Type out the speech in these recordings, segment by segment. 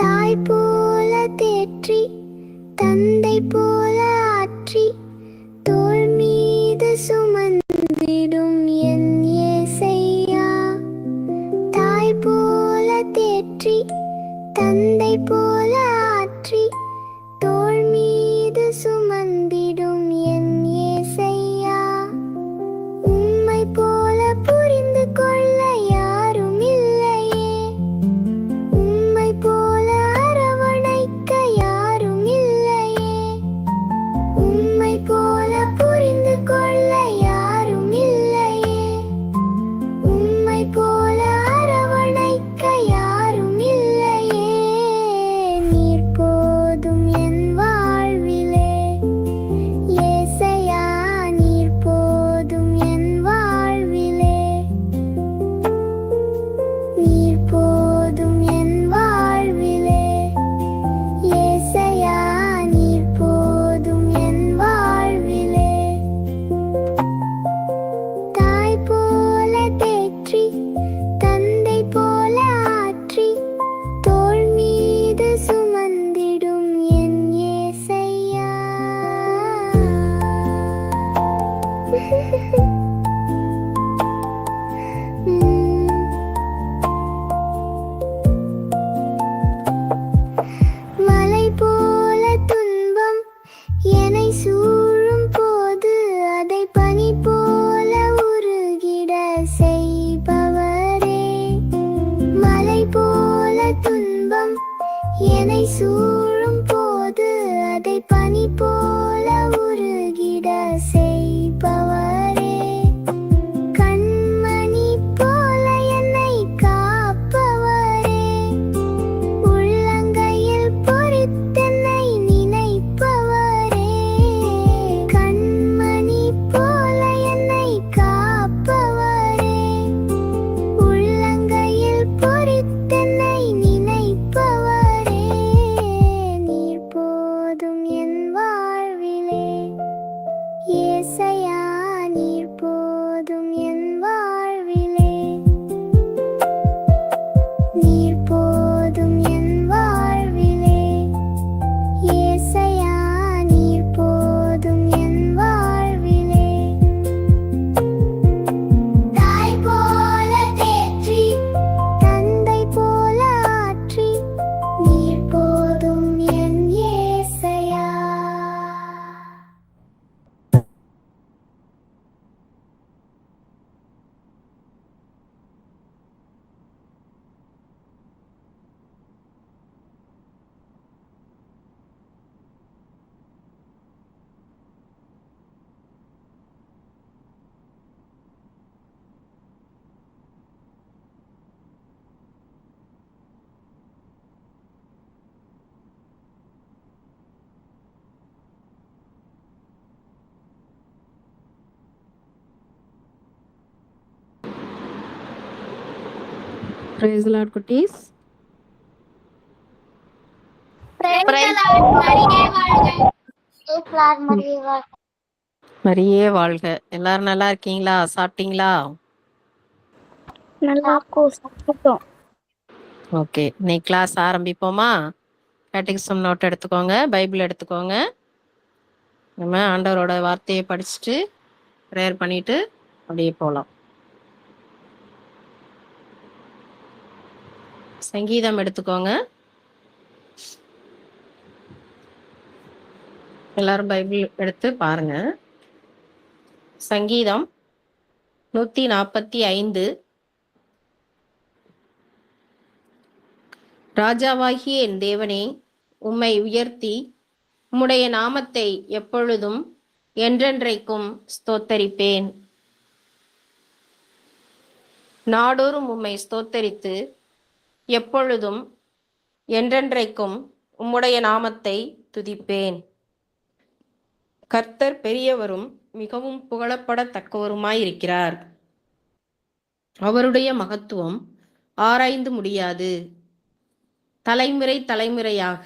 தாய் போல தேற்றி தந்தை போல ஆற்றி தோள் மீது சுமந்திடும் என் ஏசையா. தாய் போல தேற்றி தந்தை போல ஆற்றி தோள் மீது சுமந்திடும் என் ஏசையா. உம்மை போல புரிந்து கொள்ள யாரும் இல்லையே, உம்மை போல அரவணைக்க யாரும் இல்லையே, உம்மை போல புரிந்து கொள்ள யாரும் இல்லையே, உம்மை போல அரவணைக்க யாரும் இல்லையே. நீர் போதும் என் வாழ்விலே ஏசையா, நீர் போதும் என் வாழ்விலே, நீர் போதும் என் வாழ்விலே ஏசையா, நீர் போதும் என் வாழ்விலே. தாய் போல தேற்றி தந்தை போல ஆற்றி தோள் மீது சுமந்திடும் என் ஏசையா. மலை போல துன்பம் என்னை சூழும் போது அதை பனி போல உருகிட செய்பவரே. மலை போல துன்பம் என்னை சூழும் போது அதை பனி போல உருகிட செய்பவரே. கண்மணி போல என்னை காப்பவரே, உள்ளங்கையில் பொறித்தென்னை நினைப்பவரே. கண்மணி போல என்னை காப்பவரே, உள்ளங்கையில் பொறித்தென்னை நினைப்பவரே. நீர் போதும் என் வாழ்விலே ஏசையா, நீர் போதும் என் வாழ்விலே, நீர் போதும் என் வாழ்விலே ஏசையா, நீர் போதும் என் வாழ்விலே. தாய் போல தேற்றி தந்தை போல ஆற்றி நீர் போதும் என் ஏசையா. Praise the Lord, குட்டீஸ். மரியே வாழ்க. எல்லாரும் நல்லா இருக்கீங்களா? சாப்பிட்டீங்களா? நல்லா சாப்பிட்டோம். ஓகே, இன்னைக்கு கிளாஸ் ஆரம்பிப்போமா? கேட்டகிசம் நோட் எடுத்துக்கோங்க, பைபிள் எடுத்துக்கோங்க. நம்ம ஆண்டவரோட வார்த்தையை படிச்சுட்டு ப்ரேயர் பண்ணிட்டு அப்படியே போகலாம். சங்கீதம் எடுத்துக்கோங்க. எல்லாரும் பைபிள் எடுத்து பாருங்க. சங்கீதம் 145. ராஜாவாகிய என் தேவனே, உம்மை உயர்த்தி உம்முடைய நாமத்தை எப்பொழுதும் என்றென்றைக்கும் ஸ்தோத்தரிப்பேன். நாடோறும் உம்மை ஸ்தோத்தரித்து எப்பொழுதும் என்றென்றைக்கும் உம்முடைய நாமத்தை துதிப்பேன். கர்த்தர் பெரியவரும் மிகவும் புகழப்படத்தக்கவருமாயிருக்கிறார். அவருடைய மகத்துவம் ஆராய்ந்து முடியாது. தலைமுறை தலைமுறையாக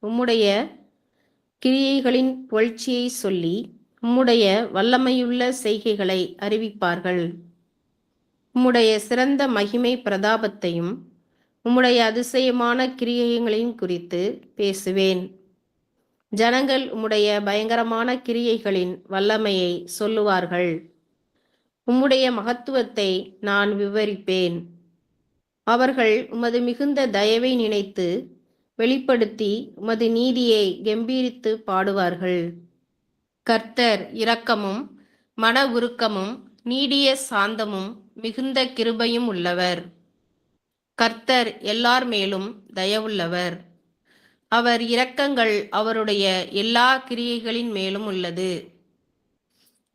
உம்முடைய கிரியைகளின் புகழ்ச்சியை சொல்லி உம்முடைய வல்லமையுள்ள செய்கைகளை அறிவிப்பார்கள். உம்முடைய சிறந்த மகிமை பிரதாபத்தையும் உம்முடைய அதிசயமான கிரியைகளையும் குறித்து பேசுவேன். ஜனங்கள் உம்முடைய பயங்கரமான கிரியைகளின் வல்லமையை சொல்லுவார்கள். உம்முடைய மகத்துவத்தை நான் விவரிப்பேன். அவர்கள் உமது மிகுந்த தயவை நினைத்து வெளிப்படுத்தி உமது நீதியை கெம்பீரித்து பாடுவார்கள். கர்த்தர் இரக்கமும் மன உருக்கமும் நீடிய சாந்தமும் மிகுந்த கிருபையும் உள்ளவர். கர்த்தர் எல்லார் மேலும் தயவுள்ளவர். அவர் இரக்கங்கள் அவருடைய எல்லா கிரியைகளின் மேலும் உள்ளது.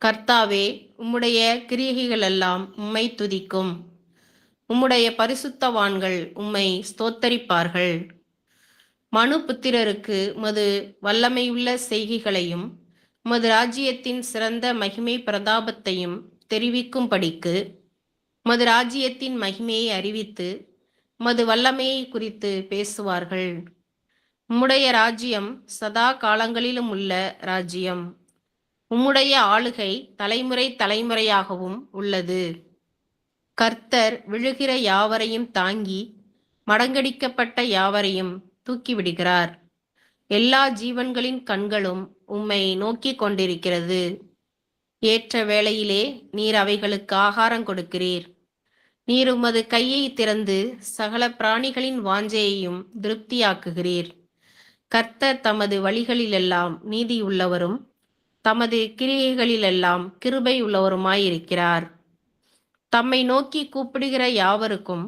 கர்த்தாவே, உம்முடைய கிரியைகளெல்லாம் உம்மை துதிக்கும். உம்முடைய பரிசுத்தவான்கள் உம்மை ஸ்தோத்தரிப்பார்கள். மனு புத்திரருக்கு உமது வல்லமையுள்ள செய்கைகளையும் உமது ராஜ்யத்தின் சிறந்த மகிமை பிரதாபத்தையும் தெரிவிக்கும்படிக்கு உமது ராஜ்யத்தின் மகிமையை அறிவித்து உமது வல்லமையை குறித்து பேசுவார்கள். உம்முடைய ராஜ்யம் சதா காலங்களிலும் உள்ள ராஜ்யம். உம்முடைய ஆளுகை தலைமுறை தலைமுறையாகவும் உள்ளது. கர்த்தர் விழுகிற யாவரையும் தாங்கி மடங்கடிக்கப்பட்ட யாவரையும் தூக்கிவிடுகிறார். எல்லா ஜீவன்களின் கண்களும் உம்மை நோக்கி கொண்டிருக்கிறது. ஏற்ற வேளையிலே நீர் அவைகளுக்கு ஆகாரம் கொடுக்கிறீர். நீர் உமது கையை திறந்து சகல பிராணிகளின் வாஞ்சையையும் திருப்தியாக்குகிறீர். கர்த்தர் தமது வழிகளிலெல்லாம் நீதியுள்ளவரும் தமது கிரியைகளிலெல்லாம் கிருபை உள்ளவருமாயிருக்கிறார். தம்மை நோக்கி கூப்பிடுகிற யாவருக்கும்,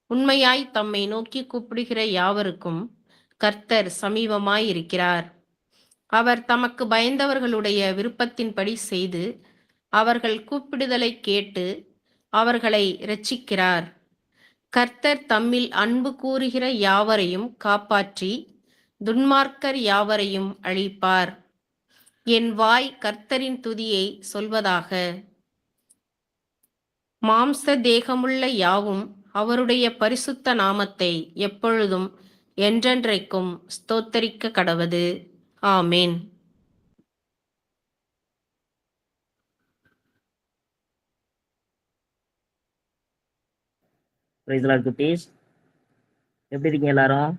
உண்மையாய் தம்மை நோக்கி கூப்பிடுகிற யாவருக்கும் கர்த்தர் சமீபமாயிருக்கிறார். அவர் தமக்கு பயந்தவர்களுடைய விருப்பத்தின்படி செய்து அவர்கள் கூப்பிடுதலை கேட்டு அவர்களை இரட்சிக்கிறார். கர்த்தர் தம்மில் அன்பு கூறுகிற யாவரையும் காப்பாற்றி துன்மார்க்கர் யாவரையும் அழிப்பார். என் வாய் கர்த்தரின் துதியை சொல்வதாக. மாம்ச தேகமுள்ள யாவும் அவருடைய பரிசுத்த நாமத்தை எப்பொழுதும் என்றென்றைக்கும் ஸ்தோத்தரிக்க கடவது. ஆமேன். பிரைஸ் லார்ட் குட்டீஸ், எப்படி இருக்கீங்க எல்லாரும்?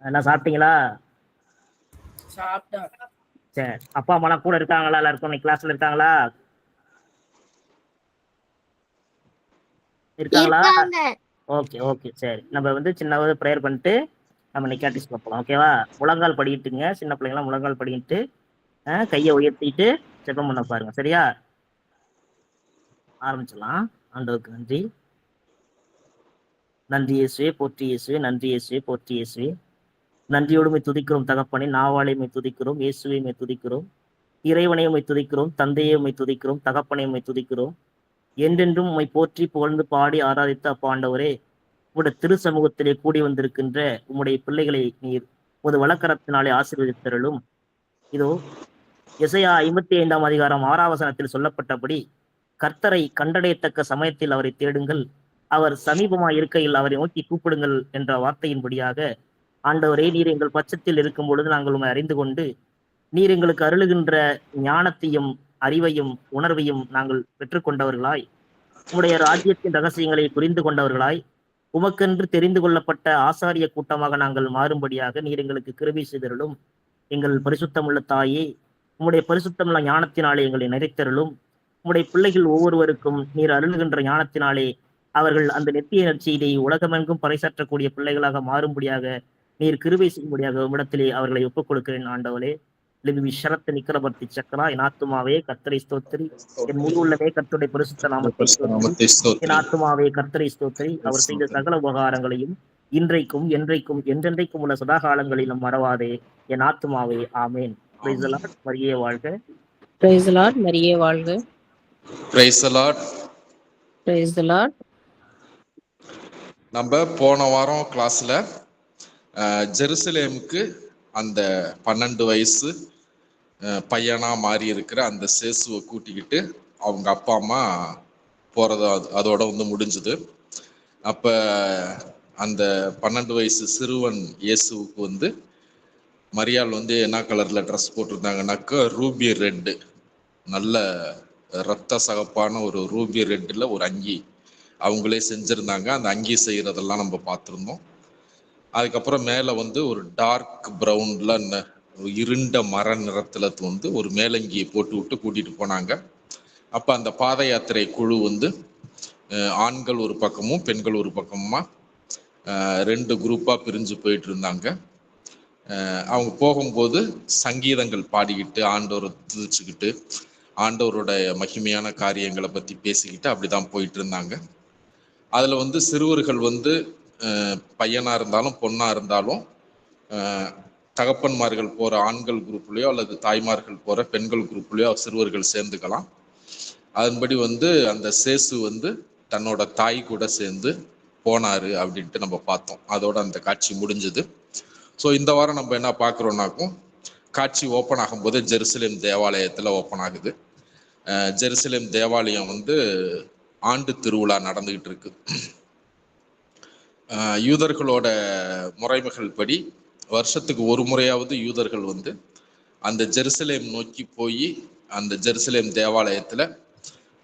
எல்லாம் சாப்பிட்டீங்களா? சரி, அப்பா அம்மாலாம் கூட இருக்காங்களா? எல்லாருக்கும் இன்னைக்கு கிளாஸ்ல இருக்காங்களா? இருக்காங்களா? ஓகே ஓகே, சரி. நம்ம வந்து சின்னவது ப்ரேயர் பண்ணிட்டு நம்ம நிக்காட்டிஸ் பார்ப்போம். ஓகேவா? முழங்கால் படிக்கிட்டுங்க. சின்ன பிள்ளைங்களாம் முழங்கால் படிக்கிட்டு கையை உயர்த்திட்டு ஜெபம் பண்ண பாருங்க. சரியா? ஆரம்பிச்சிடலாம். ஆண்டவருக்கு நன்றி. நன்றி இயேசுவே, போற்றி இயேசுவே, நன்றி இயேசுவே, போற்றி இயேசுவே. நன்றியோடு துதிக்கிறோம் தகப்பனே. நாவாளையுமை துதிக்கிறோம், இயேசுவையுமை துதிக்கிறோம், இறைவனையுமை துதிக்கிறோம், தந்தையுமை துதிக்கிறோம், தகப்பனையுமை துதிக்கிறோம். என்றென்றும் உம்மை போற்றி புகழ்ந்து பாடி ஆராதித்த அப்பா ஆண்டவரே, உங்களுடைய திரு சமூகத்திலே கூடி வந்திருக்கின்ற உம்முடைய பிள்ளைகளை நீர் உமது வழக்கரத்தினாலே ஆசீர்வதித்தருளும். இதோ எசையா 55 அதிகாரம் 6 வசனத்தில் சொல்லப்பட்டபடி கர்த்தரை கண்டடையத்தக்க சமயத்தில் அவரை தேடுங்கள், அவர் சமீபமாய் இருக்கையில் அவரை நோக்கி கூப்பிடுங்கள் என்ற வார்த்தையின்படியாக ஆண்டவரே, நீர் எங்கள் பட்சத்தில் இருக்கும் பொழுது நாங்கள் உண்மை அறிந்து கொண்டு நீர் எங்களுக்கு அருளுகின்ற ஞானத்தையும் அறிவையும் உணர்வையும் நாங்கள் பெற்றுக்கொண்டவர்களாய், உம்முடைய ராஜ்யத்தின் ரகசியங்களை புரிந்து கொண்டவர்களாய், உமக்கென்று தெரிந்து கொள்ளப்பட்ட ஆசாரிய கூட்டமாக நாங்கள் மாறும்படியாக நீர் எங்களுக்கு கிருபை செய்தருளும். எங்கள் பரிசுத்தமுள்ள தாயே, உம்முடைய பரிசுத்தமுள்ள ஞானத்தினாலே எங்களை நிறைத்தருளும். உம்முடைய பிள்ளைகள் ஒவ்வொருவருக்கும் நீர் அருளுகின்ற ஞானத்தினாலே அவர்கள் அந்த நெத்திய நற்செய்தியை உலகமெங்கும் பறைசாற்றக்கூடிய பிள்ளைகளாக மாறும்படியாக நீர் கிருபை செய்யும்படியாக உம்மிடத்திலே அவர்களை ஒப்புக் கொடுக்கிறேன். ஆண்டவரே, லிவிஷரத்து நிக்கரபர்த்தி சக்கரா, என் ஆத்துமாவே கர்த்தரை ஸ்தோத்திரி, என் முழு உள்ளமே கர்த்தருடைய பரிசுத்த நாமத்தை ஸ்தோத்திரி, என் ஆத்துமாவே கர்த்தரை ஸ்தோத்திரி, அவர் செய்த சகல உபகாரங்களையும் இன்றைக்கும் என்றைக்கும் என்றென்றைக்கும் உள்ள சதாகாலங்களிலும் மறவாதே, என் ஆத்துமாவே. ஆமேன். Praise the Lord. மரியே வாழ்க. Praise the Lord. மரியே வாழ்க. Praise the Lord. Praise the Lord. நம்ம போன வாரம் கிளாஸ்ல ஜெருசலேமுக்கு அந்த 12 வயசு பையனா மாறி இருக்கிற அந்த சேசுவை கூட்டிக்கிட்டு அவங்க அப்பா அம்மா போறது அதோட வந்து முடிஞ்சுது. அப்ப அந்த 12 வயசு சிறுவன் இயேசுவுக்கு வந்து மரியாள் வந்து என்ன கலர்ல ட்ரெஸ் போட்டிருந்தாங்கன்னாக்கா ரூபி ரெட்டு, நல்ல ரத்த சகப்பான ஒரு ரூபி ரெட்டில் ஒரு அங்கி அவங்களே செஞ்சுருந்தாங்க. அந்த அங்கி செய்கிறதெல்லாம் நம்ம பார்த்துருந்தோம். அதுக்கப்புறம் மேலே வந்து ஒரு டார்க் ப்ரௌனில் இருண்ட மர நிறத்தில் வந்து ஒரு மேலங்கியை போட்டு விட்டு கூட்டிகிட்டு போனாங்க. அப்போ அந்த பாத யாத்திரை குழு வந்து ஆண்கள் ஒரு பக்கமும் பெண்கள் ஒரு பக்கமுமா 2 குரூப்பாக பிரிஞ்சு போயிட்டு இருந்தாங்க. அவங்க போகும்போது சங்கீதங்கள் பாடிக்கிட்டு ஆண்டவரை துதிச்சுக்கிட்டு ஆண்டவருடைய மகிமையான காரியங்களை பற்றி பேசிக்கிட்டு அப்படிதான் போயிட்டு இருந்தாங்க. அதில் வந்து சிறுவர்கள் வந்து பையனாக இருந்தாலும் பொண்ணாக இருந்தாலும் தகப்பன்மார்கள் போகிற ஆண்கள் குரூப்லேயோ அல்லது தாய்மார்கள் போகிற பெண்கள் குரூப்லேயோ சிறுவர்கள் சேர்ந்துக்கலாம். அதன்படி வந்து அந்த சேசு வந்து தன்னோட தாய் கூட சேர்ந்து போனார் அப்படின்ட்டு நம்ம பார்த்தோம். அதோட அந்த காட்சி முடிஞ்சது. ஸோ இந்த வாரம் நம்ம என்ன பார்க்குறோன்னாக்கும், காட்சி ஓப்பன் ஆகும்போது ஜெருசலேம் தேவாலயத்தில் ஓப்பன் ஆகுது. ஜெருசலேம் தேவாலயம் வந்து ஆண்டு திருவிழா நடந்துகிட்டு இருக்கு. யூதர்களோட முறைமைகள் படி வருஷத்துக்கு ஒரு முறையாவது யூதர்கள் வந்து அந்த ஜெருசலேம் நோக்கி போய் அந்த ஜெருசலேம் தேவாலயத்தில்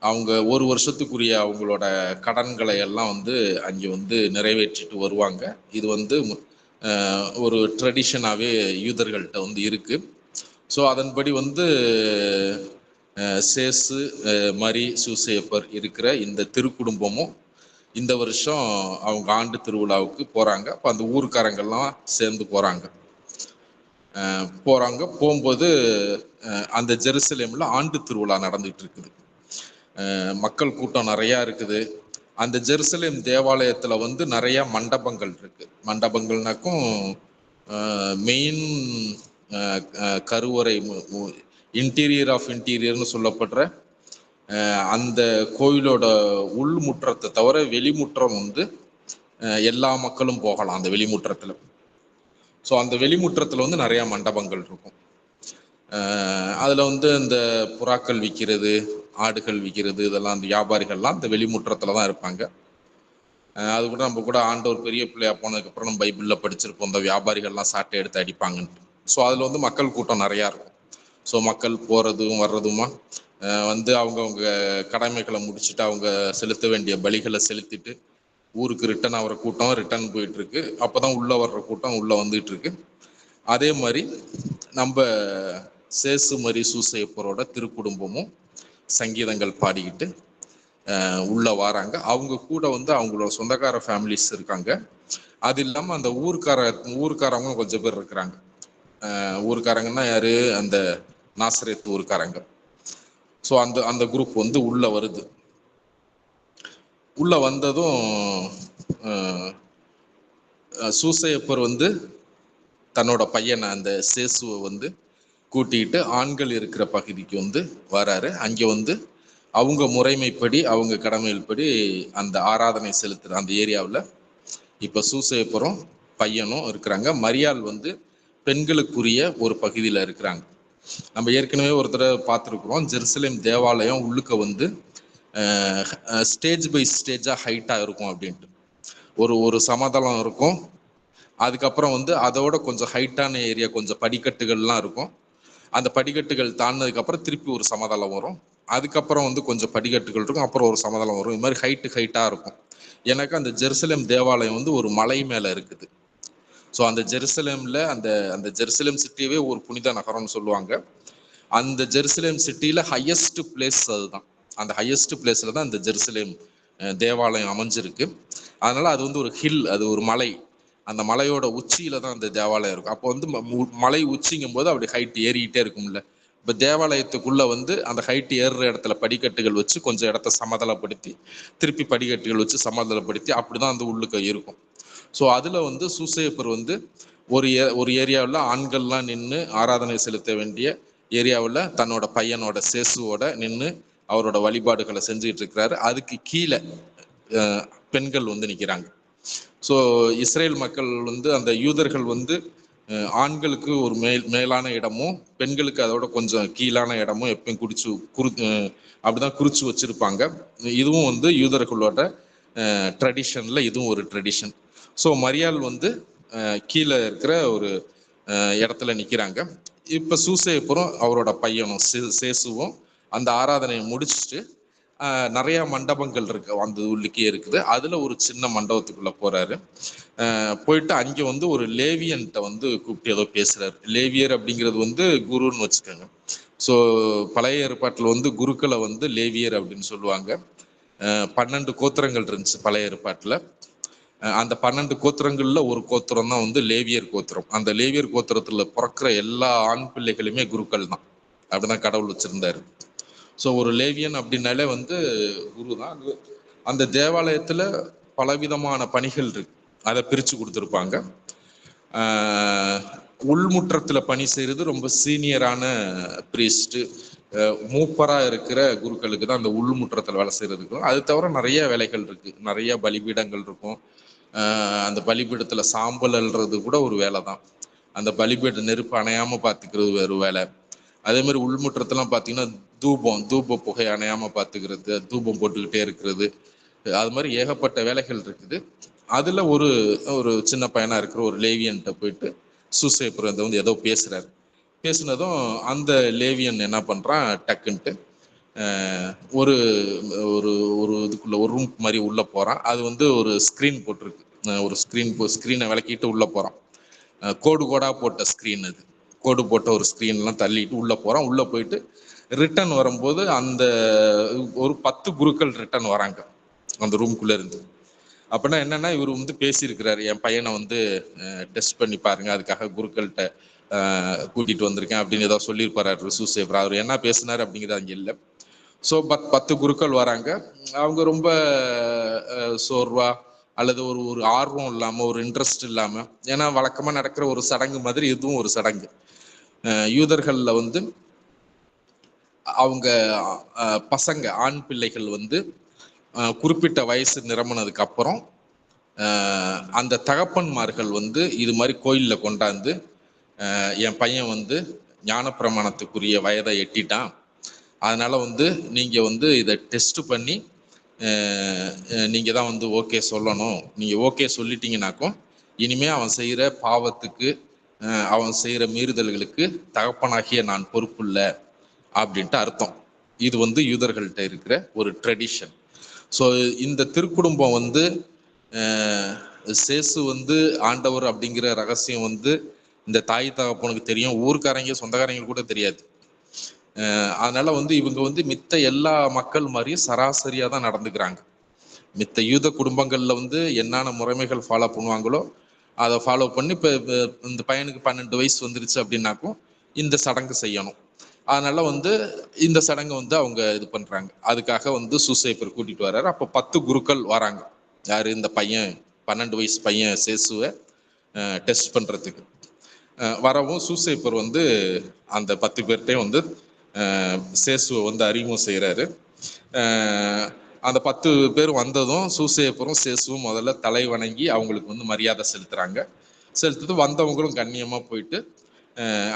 அவங்க ஒரு வருஷத்துக்குரிய அவங்களோட கடன்களை எல்லாம் வந்து அங்கே வந்து நிறைவேற்றிட்டு வருவாங்க. இது வந்து ஒரு ட்ரெடிஷனாகவே யூதர்கள்ட்ட வந்து இருக்கு. ஸோ அதன்படி வந்து சேசு மரி சூசேப்பர் இருக்கிற இந்த திருக்குடும்பமும் இந்த வருஷம் அவங்க ஆண்டு திருவிழாவுக்கு போகிறாங்க. அப்போ அந்த ஊருக்காரங்கள்லாம் சேர்ந்து போகிறாங்க. போகும்போது அந்த ஜெருசலேமில் ஆண்டு திருவிழா நடந்துகிட்டு இருக்குது. மக்கள் கூட்டம் நிறையா இருக்குது. அந்த ஜெருசலேம் தேவாலயத்தில் வந்து நிறையா மண்டபங்கள் இருக்கு. மண்டபங்கள்னாக்கும் மெயின் கருவறை இன்டீரியர் ஆஃப் இன்டீரியர்னு சொல்லப்படுற அந்த கோயிலோட உள்முற்றத்தை தவிர வெளிமுற்றம் வந்து எல்லா மக்களும் போகலாம் அந்த வெளிமுற்றத்தில். ஸோ அந்த வெளிமுற்றத்தில் வந்து நிறையா மண்டபங்கள் இருக்கும். அதில் வந்து இந்த புறாக்கள் விற்கிறது, ஆடுகள் விற்கிறது, இதெல்லாம் அந்த வியாபாரிகள்லாம் அந்த வெளிமுற்றத்தில் தான் இருப்பாங்க. அது கூட நம்ம கூட ஆண்டவர் பெரிய பிள்ளையா போனதுக்கப்புறம் நம்ம பைபிளில் படிச்சிருப்போம், இந்த வியாபாரிகள்லாம் சாட்டை எடுத்து அடிப்பாங்கன்ட்டு. ஸோ அதில் வந்து மக்கள் கூட்டம் நிறையா இருக்கும். ஸோ மக்கள் போகிறதும் வர்றதுமா வந்து அவங்கவுங்க கடமைகளை முடிச்சுட்டு அவங்க செலுத்த வேண்டிய பலிகளை செலுத்திட்டு ஊருக்கு ரிட்டர்ன் ஆகிற கூட்டம் ரிட்டர்ன் போயிட்டு இருக்கு. அப்போதான் உள்ள வர்ற கூட்டம் உள்ள வந்துட்டு இருக்கு. அதே மாதிரி நம்ம சேசு மரி சூசேப்பரோட திருக்குடும்பமும் சங்கீதங்கள் பாடிக்கிட்டு உள்ள வராங்க. அவங்க கூட வந்து அவங்களோட சொந்தக்கார ஃபேமிலிஸ் இருக்காங்க. அது இல்லாமல் அந்த ஊருக்காரவங்க கொஞ்சம் பேர் இருக்கிறாங்க. ஊருக்காரங்கன்னா யாரு? அந்த நாசரேத் ஊருக்காரங்க. ஸோ அந்த குரூப் வந்து உள்ள வருது. உள்ள வந்ததும் சூசேப்பர் வந்து தன்னோட பையனை அந்த சேசுவை வந்து கூட்டிகிட்டு ஆண்கள் இருக்கிற பகுதிக்கு வந்து வராரு. அங்கே வந்து அவங்க முறைமைப்படி அவங்க கடமைப்படி அந்த ஆராதனை செலுத்துகிற அந்த ஏரியாவில் இப்போ சூசேப்பரும் பையனும் இருக்கிறாங்க. மரியாள் வந்து பெண்களுக்குரிய ஒரு பகுதியில் இருக்கிறாங்க. நம்ம ஏற்கனவே ஒருத்தர் பார்த்துருக்குறோம், ஜெருசலேம் தேவாலயம் உள்ளுக்க வந்து ஸ்டேஜ் பை ஸ்டேஜாக ஹைட்டாக இருக்கும் அப்படின்ட்டு. ஒரு சமதளம் இருக்கும். அதுக்கப்புறம் வந்து அதோட கொஞ்சம் ஹைட்டான ஏரியா, கொஞ்சம் படிக்கட்டுகள்லாம் இருக்கும். அந்த படிக்கட்டுகள் தாண்டினதுக்கப்புறம் திருப்பி ஒரு சமதளம் வரும். அதுக்கப்புறம் வந்து கொஞ்சம் படிக்கட்டுகள் இருக்கும், அப்புறம் ஒரு சமதளம் வரும். இது மாதிரி ஹைட்டாக இருக்கும். எனக்கு அந்த ஜெருசலேம் தேவாலயம் வந்து ஒரு மலை மேலே இருக்குது. ஸோ அந்த ஜெருசலேமில் அந்த ஜெருசலேம் சிட்டியவே ஒரு புனித நகரம்னு சொல்லுவாங்க. அந்த ஜெருசலேம் சிட்டியில் ஹையஸ்ட் பிளேஸ் அதுதான். அந்த ஹையஸ்ட் பிளேஸில் தான் அந்த ஜெருசலேம் தேவாலயம் அமைஞ்சிருக்கு. அதனால அது வந்து ஒரு ஹில், அது ஒரு மலை. அந்த மலையோட உச்சியில தான் அந்த தேவாலயம் இருக்கும். அப்போ வந்து மலை உச்சிங்கும் போது அப்படி ஹைட் ஏறிக்கிட்டே இருக்கும்ல. இப்போ தேவாலயத்துக்குள்ள வந்து அந்த ஹைட் ஏறுற இடத்துல படிக்கட்டுகள் வச்சு கொஞ்சம் இடத்த சமதளப்படுத்தி திருப்பி படிக்கட்டுகள் வச்சு சமதளப்படுத்தி அப்படிதான் அந்த உள்ளுக்க இருக்கும். ஸோ அதுல வந்து சூசேப்பர் வந்து ஒரு ஏரியாவில் ஆண்கள்லாம் நின்று ஆராதனை செலுத்த வேண்டிய ஏரியாவில் தன்னோட பையனோட சேசுவோட நின்று அவரோட வழிபாடுகளை செஞ்சுக்கிட்டு இருக்கிறாரு. அதுக்கு கீழே பெண்கள் வந்து நிற்கிறாங்க. ஸோ இஸ்ரேல் மக்கள் வந்து அந்த யூதர்கள் வந்து ஆண்களுக்கு ஒரு மேலான இடமும் பெண்களுக்கு அதோட கொஞ்சம் கீழான இடமும் எப்பயும் அப்படிதான் குறிச்சு வச்சிருப்பாங்க. இதுவும் வந்து யூதர்களோட ட்ரெடிஷன்ல இதுவும் ஒரு ட்ரெடிஷன். ஸோ மரியாள் வந்து கீழே இருக்கிற ஒரு இடத்துல நிற்கிறாங்க. இப்போ சூசேப்பரும் அவரோட பையனும் சேசுவும் அந்த ஆராதனையை முடிச்சுட்டு நிறைய மண்டபங்கள் இருக்கு, அந்த உள்ளுக்கே இருக்குது. அதுல ஒரு சின்ன மண்டபத்துக்குள்ள போறாரு. போயிட்டு அங்க வந்து ஒரு லேவியன்ட்ட வந்து கூப்பிட்டு ஏதோ பேசுறாரு. லேவியர் அப்படிங்கிறது வந்து குருன்னு வச்சுக்கோங்க. ஸோ பழைய ஏற்பாட்டில் வந்து குருக்களை வந்து லேவியர் அப்படின்னு சொல்லுவாங்க. 12 கோத்திரங்கள் இருந்துச்சு பழைய ஏற்பாட்டில். அந்த 12 கோத்திரங்கள்ல ஒரு கோத்திரம் தான் வந்து லேவியர் கோத்திரம். அந்த லேவியர் கோத்திரத்துல பிறக்கிற எல்லா ஆண் பிள்ளைகளுமே குருக்கள் தான். அப்படிதான் கடவுள் வச்சிருந்தாரு. ஸோ ஒரு லேவியன் அப்படின்னாலே வந்து குரு தான். அந்த தேவாலயத்துல பலவிதமான பணிகள் இருக்கு, அதை பிரிச்சு கொடுத்துருப்பாங்க. உள்முற்றத்துல பணி செய்யறது ரொம்ப சீனியரான பிரீஸ்ட், மூப்பரா இருக்கிற குருக்களுக்கு தான் அந்த உள்முற்றத்துல வேலை செய்யறதுக்கு. அது தவிர நிறைய வேலைகள் இருக்கு, நிறைய பலிபீடங்கள் இருக்கும். அந்த பலிபீடத்துல சாம்பல் அல்றது கூட ஒரு வேலை தான். அந்த பலிபீட நெருப்பு அணையாம பார்த்துக்கிறது வேறு வேலை. அதே மாதிரி உள்முற்றத்தெல்லாம் பார்த்தீங்கன்னா தூப புகை அணையாம பார்த்துக்கிறது, தூபம் போட்டுக்கிட்டே இருக்கிறது, அது மாதிரி ஏகப்பட்ட வேலைகள் இருக்குது. அதுல ஒரு ஒரு சின்ன பையனா இருக்கிற ஒரு லேவியன்ட்ட போயிட்டு சூசேப்பர் வந்து ஏதோ பேசுறாரு. பேசுனதும் அந்த லேவியன் என்ன பண்றான், டக்குன்ட்டு ஒரு ஒரு ஒரு இதுக்குள்ள ஒரு ரூம் மாதிரி உள்ள போறான். அது வந்து ஒரு ஸ்கிரீன் போட்டிருக்கு, ஒரு ஸ்கிரீனை விளக்கிட்டு உள்ள போறான். கோடு கோடா போட்ட ஸ்கிரீன், அது கோடு போட்ட ஒரு ஸ்கிரீன்லாம் தள்ளிட்டு உள்ள போறான். உள்ள போயிட்டு ரிட்டர்ன் வரும்போது அந்த ஒரு 10 குருக்கள் ரிட்டர்ன் வராங்க அந்த ரூம்குள்ள இருந்து. அப்படின்னா என்னன்னா, இவர் வந்து பேசியிருக்கிறாரு, என் பையனை வந்து டெஸ்ட் பண்ணி பாருங்க, அதுக்காக குருக்கள்கிட்ட கூட்டிட்டு வந்திருக்கேன் அப்படின்னு ஏதோ சொல்லியிருப்பாரு சூசேப்பர். அவர் என்ன பேசினாரு அப்படிங்கிறது அங்கே இல்லை. ஸோ 10 குருக்கள் வராங்க. அவங்க ரொம்ப சோர்வா அல்லது ஒரு ஒரு ஆர்வம் இல்லாம, ஒரு இன்ட்ரெஸ்ட் இல்லாம, ஏன்னா வழக்கமா நடக்கிற ஒரு சடங்கு மாதிரி இதுவும் ஒரு சடங்கு. யூதர்கள்ல வந்து அவங்க பசங்க ஆண் பிள்ளைகள் வந்து குறிப்பிட்ட வயசு நிரம்பினதுக்கு அப்புறம் அந்த தகப்பன்மார்கள் வந்து இது மாதிரி கோயில்ல கொண்டாந்து, என் பையன் வந்து ஞானப்பிரமாணத்துக்குரிய வயதை எட்டிட்டான், அதனால வந்து நீங்க வந்து இதை டெஸ்ட் பண்ணி நீங்க தான் வந்து ஓகே சொல்லணும். நீங்க ஓகே சொல்லிட்டீங்கன்னாக்கும் இனிமே அவன் செய்யற பாவத்துக்கு, அவன் செய்யற மீறுதல்களுக்கு தகப்பனாகிய நான் பொறுப்பு இல்லை அப்படின்ட்டு அர்த்தம். இது வந்து யூதர்கள்ட்ட இருக்கிற ஒரு ட்ரெடிஷன். ஸோ இந்த திருக்குடும்பம் வந்து சேசு வந்து ஆண்டவர் அப்படிங்கிற ரகசியம் வந்து இந்த தாய் தகப்பனுக்கு தெரியும், ஊர்க்காரங்க சொந்தக்காரங்க கூட தெரியாது. அதனால வந்து இவங்க வந்து மித்த எல்லா மக்கள் மாதிரியும் சராசரியா தான் நடந்துக்கிறாங்க. மித்த யூத குடும்பங்கள்ல வந்து என்னென்ன முறைமைகள் ஃபாலோ பண்ணுவாங்களோ அதை ஃபாலோ பண்ணி இப்போ இந்த பையனுக்கு 12 வயசு வந்துருச்சு அப்படின்னாக்கும் இந்த சடங்கு செய்யணும். அதனால வந்து இந்த சடங்கை வந்து அவங்க இது பண்றாங்க. அதுக்காக வந்து சூசேப்பர் கூட்டிட்டு வர்றாரு. அப்போ 10 குருக்கள் வராங்க. யாரு, இந்த பையன் 12 வயசு பையன் சேசுவை டெஸ்ட் பண்றதுக்கு வரவும் சூசேப்பர் வந்து அந்த 10 பேர்கிட்டையும் வந்து சேசுவை வந்து அறிமுகம் செய்யறாரு. அந்த 10 பேர் வந்ததும் சூசேப்பரும் சேசுவும் முதல்ல தலை வணங்கி அவங்களுக்கு வந்து மரியாதை செலுத்துட்டு வந்தவங்களும் கண்ணியமா போயிட்டு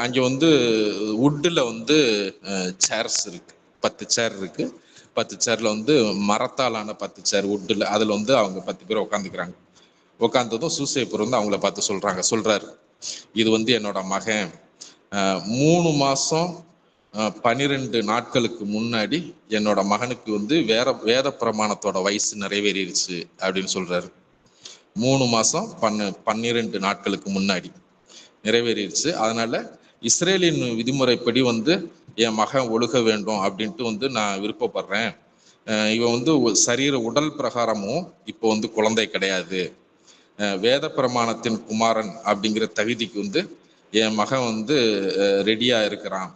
அங்கே வந்து வுட்டில் வந்து சேர்ஸ் இருக்கு, 10 சேர் இருக்கு. 10 சேர்ல வந்து மரத்தாலான 10 சேர் வுட்டில், அதில் வந்து அவங்க 10 பேர் உட்காந்துக்கிறாங்க. உட்காந்ததும் சூசேப்பர் வந்து அவங்கள பார்த்து சொல்றாரு, இது வந்து என்னோட மகன் 3 மாசம் 12 நாட்களுக்கு முன்னாடி என்னோட மகனுக்கு வந்து வேத பிரமாணத்தோட வயசு நிறைவேறிடுச்சு அப்படின்னு சொல்றாரு. 3 மாசம் 12 நாட்களுக்கு முன்னாடி நிறைவேறிடுச்சு. அதனால இஸ்ரேலின் விதிமுறைப்படி வந்து என் மகன் ஒழுக வேண்டும் அப்படின்ட்டு வந்து நான் விருப்பப்படுறேன். இவன் வந்து சரீர உடல் பிரகாரமும் இப்போ வந்து குழந்தை கிடையாது, வேத பிரமாணத்தின் குமாரன் அப்படிங்கிற தகுதிக்கு வந்து என் மகன் வந்து ரெடியா இருக்கிறான்.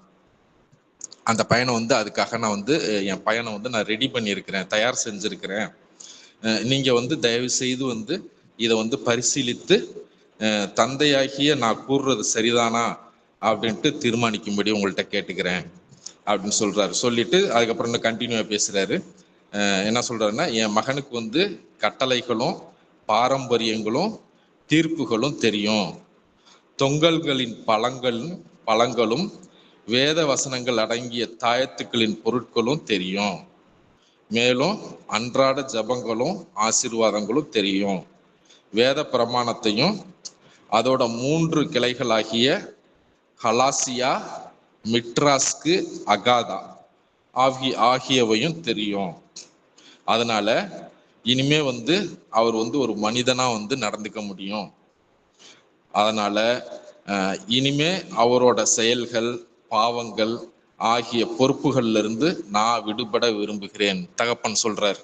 அந்த பையனை வந்து அதுக்காக நான் வந்து என் பையனை வந்து நான் ரெடி பண்ணியிருக்கிறேன், தயார் செஞ்சிருக்கிறேன். நீங்க வந்து தயவு செய்து வந்து இதை வந்து பரிசீலித்து தந்தையாகிய நான் கூறுறது சரிதானா அப்படின்ட்டு தீர்மானிக்கும்படி உங்கள்கிட்ட கேட்டுக்கிறேன் அப்படின்னு சொல்றாரு. சொல்லிட்டு அதுக்கப்புறம் இன்னும் கண்டினியூவா பேசுறாரு. என்ன சொல்றாருன்னா, என் மகனுக்கு வந்து கட்டளைகளும் பாரம்பரியங்களும் தீர்ப்புகளும் தெரியும், தொங்கல்களின் பழங்களும் வேத வசனங்கள் அடங்கிய தாயத்துக்களின் பொருட்களும் தெரியும், மேலும் அன்றாட ஜபங்களும் ஆசீர்வாதங்களும் தெரியும். வேத பிரமாணத்தையும் அதோட 3 கிளைகளாகிய ஹலாசியா, மிட்ராஸ்கு, அகாதா ஆகியவையும் தெரியும். அதனால இனிமே அவர் ஒரு மனிதனா நடந்துக்க முடியும். அதனால இனிமே அவரோட செயல்கள், பாவங்கள் ஆகிய பொறுப்புகள்ல இருந்து நான் விடுபட விரும்புகிறேன். தகப்பன் சொல்றார்,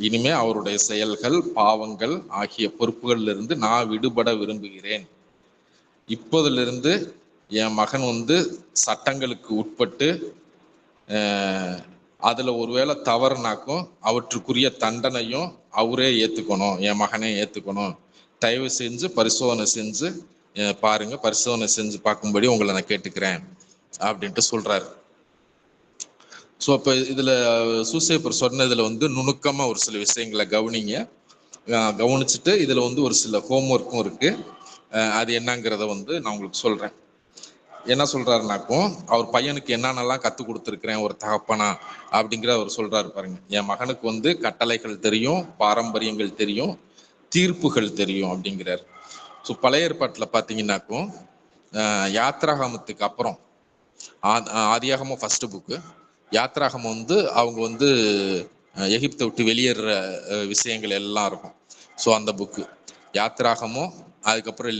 இனிமே அவருடைய செயல்கள், பாவங்கள் ஆகிய பொறுப்புகள்ல இருந்து நான் விடுபட விரும்புகிறேன். இப்போதிலிருந்து என் மகன் சட்டங்களுக்கு உட்பட்டு அதுல ஒருவேளை தவறுனாக்கும் அவற்றுக்குரிய தண்டனையும் அவரே ஏத்துக்கணும், என் மகனே ஏத்துக்கணும். தயவு செஞ்சு பரிசோதனை செஞ்சு பாருங்க, பரிசோதனை செஞ்சு பார்க்கும்படி உங்களை நான் கேட்டுக்கிறேன் அப்படின்ட்டு சொல்றாரு. ஸோ அப்போ இதுல சூசேப்பர் சொன்னதுல நுணுக்கமா ஒரு சில விஷயங்களை கவனிங்க. கவனிச்சுட்டு இதுல ஒரு சில ஹோம்ஒர்க்கும் இருக்கு. அது என்னங்கிறத நான் உங்களுக்கு சொல்றேன். என்ன சொல்றாருனாக்கும், அவர் பையனுக்கு என்னென்னலாம் கற்றுக் கொடுத்துருக்கிறேன் ஒரு தகப்பனா அப்படிங்கிறத அவர் சொல்றாரு பாருங்க. என் மகனுக்கு கட்டளைகள் தெரியும், பாரம்பரியங்கள் தெரியும், தீர்ப்புகள் தெரியும் அப்படிங்கிறார். ஸோ பழைய ஏற்பாட்டில் பார்த்தீங்கன்னாக்கும் யாத்ராகமத்துக்கு அப்புறம் ஆதியாகமம் ஃபர்ஸ்ட் புக்கு, யாத்ராகமம் அவங்க எகிப்தை விட்டு வெளியேற விஷயங்கள் எல்லாம் இருக்கும். ஸோ அந்த புக்கு யாத்ராகமம், அதுக்கப்புறம்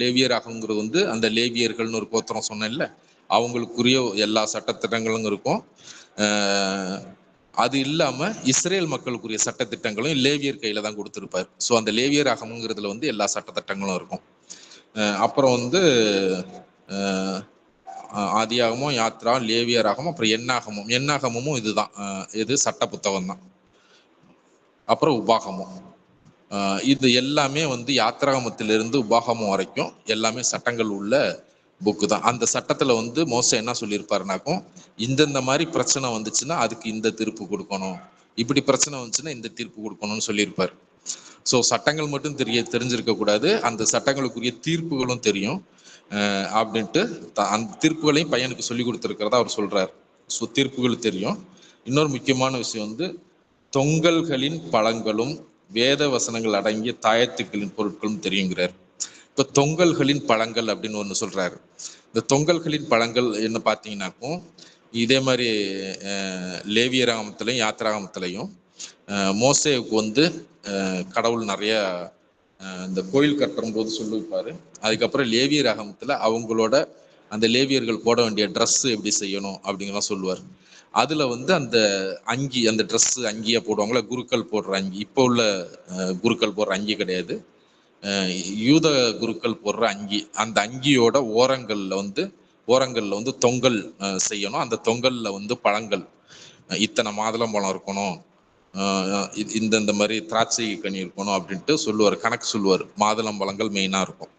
லேவியராகம்ங்கிறது அந்த லேவியர்கள்னு ஒரு கோத்திரம் சொன்னேன்ல, அவங்களுக்குரிய எல்லா சட்டத்திட்டங்களும் இருக்கும். அது இல்லாம இஸ்ரேல் மக்களுக்குரிய சட்டத்திட்டங்களும் லேவியர் கையில தான் கொடுத்திருப்பார். ஸோ அந்த லேவியராகம்ங்கிறதுல எல்லா சட்டத்திட்டங்களும் இருக்கும். அப்புறம் ஆதியாகமும், யாத்ரா, லேவியராகமும், அப்புறம் எண்ணாகமும் இதுதான், இது சட்ட புத்தகம் தான். அப்புறம் உபாகமும், இது எல்லாமே யாத்ராகமத்திலிருந்து உபாகமம் வரைக்கும் எல்லாமே சட்டங்கள் உள்ள புக்கு தான். அந்த சட்டத்துல மோசே என்ன சொல்லியிருப்பாருனாக்கும், இந்த மாதிரி பிரச்சனை வந்துச்சுன்னா அதுக்கு இந்த தீர்ப்பு கொடுக்கணும், இப்படி பிரச்சனை வந்துச்சுன்னா இந்த தீர்ப்பு கொடுக்கணும்னு சொல்லியிருப்பார். ஸோ சட்டங்கள் மட்டும் தெரிஞ்சிருக்க கூடாது, அந்த சட்டங்களுக்குரிய தீர்ப்புகளும் தெரியும் அப்படின்ட்டு அந்த தீர்ப்புகளையும் பையனுக்கு சொல்லி கொடுத்துருக்கிறதா அவர் சொல்றார். ஸோ தீர்ப்புகள் தெரியும். இன்னொரு முக்கியமான விஷயம் தொங்கல்களின் பழங்களும் வேத வசனங்கள் அடங்கிய தாயத்துக்களின் பொருட்களும் தெரியுங்கிறார். இப்ப தொங்கல்களின் பழங்கள் அப்படின்னு ஒண்ணு சொல்றாரு. இந்த தொங்கல்களின் பழங்கள் என்ன பார்த்தீங்கன்னாக்கும், இதே மாதிரி லேவியராகமத்திலையும் யாத்ராகமத்திலையும் மோசேவுக்கு கடவுள் நிறைய இந்த கோயில் கட்டும் போது சொல்லியிருப்பாரு. அதுக்கப்புறம் லேவியராகமத்துல அவங்களோட அந்த லேவியர்கள் போட வேண்டிய ட்ரெஸ் எப்படி செய்யணும் அப்படிங்கலாம் சொல்லுவார். அதுல அந்த அங்கி, அந்த ட்ரெஸ் அங்கியா போடுவாங்களா, குருக்கள் போடுற அங்கி, இப்போ உள்ள குருக்கள் போடுற அங்கி கிடையாது, யூத குருக்கள் போடுற அங்கி. அந்த அங்கியோட ஓரங்கள்ல தொங்கல் செய்யணும். அந்த தொங்கல்ல பழங்கள், இத்தனை மாதுளம்பழம் இருக்கணும், இந்த மாதிரி திராட்சை கனி இருக்கணும் அப்படின்ட்டு சொல்லுவார், கணக்கு சொல்லுவார். மாதுளம்பழங்கள் மெயினா இருக்கும்.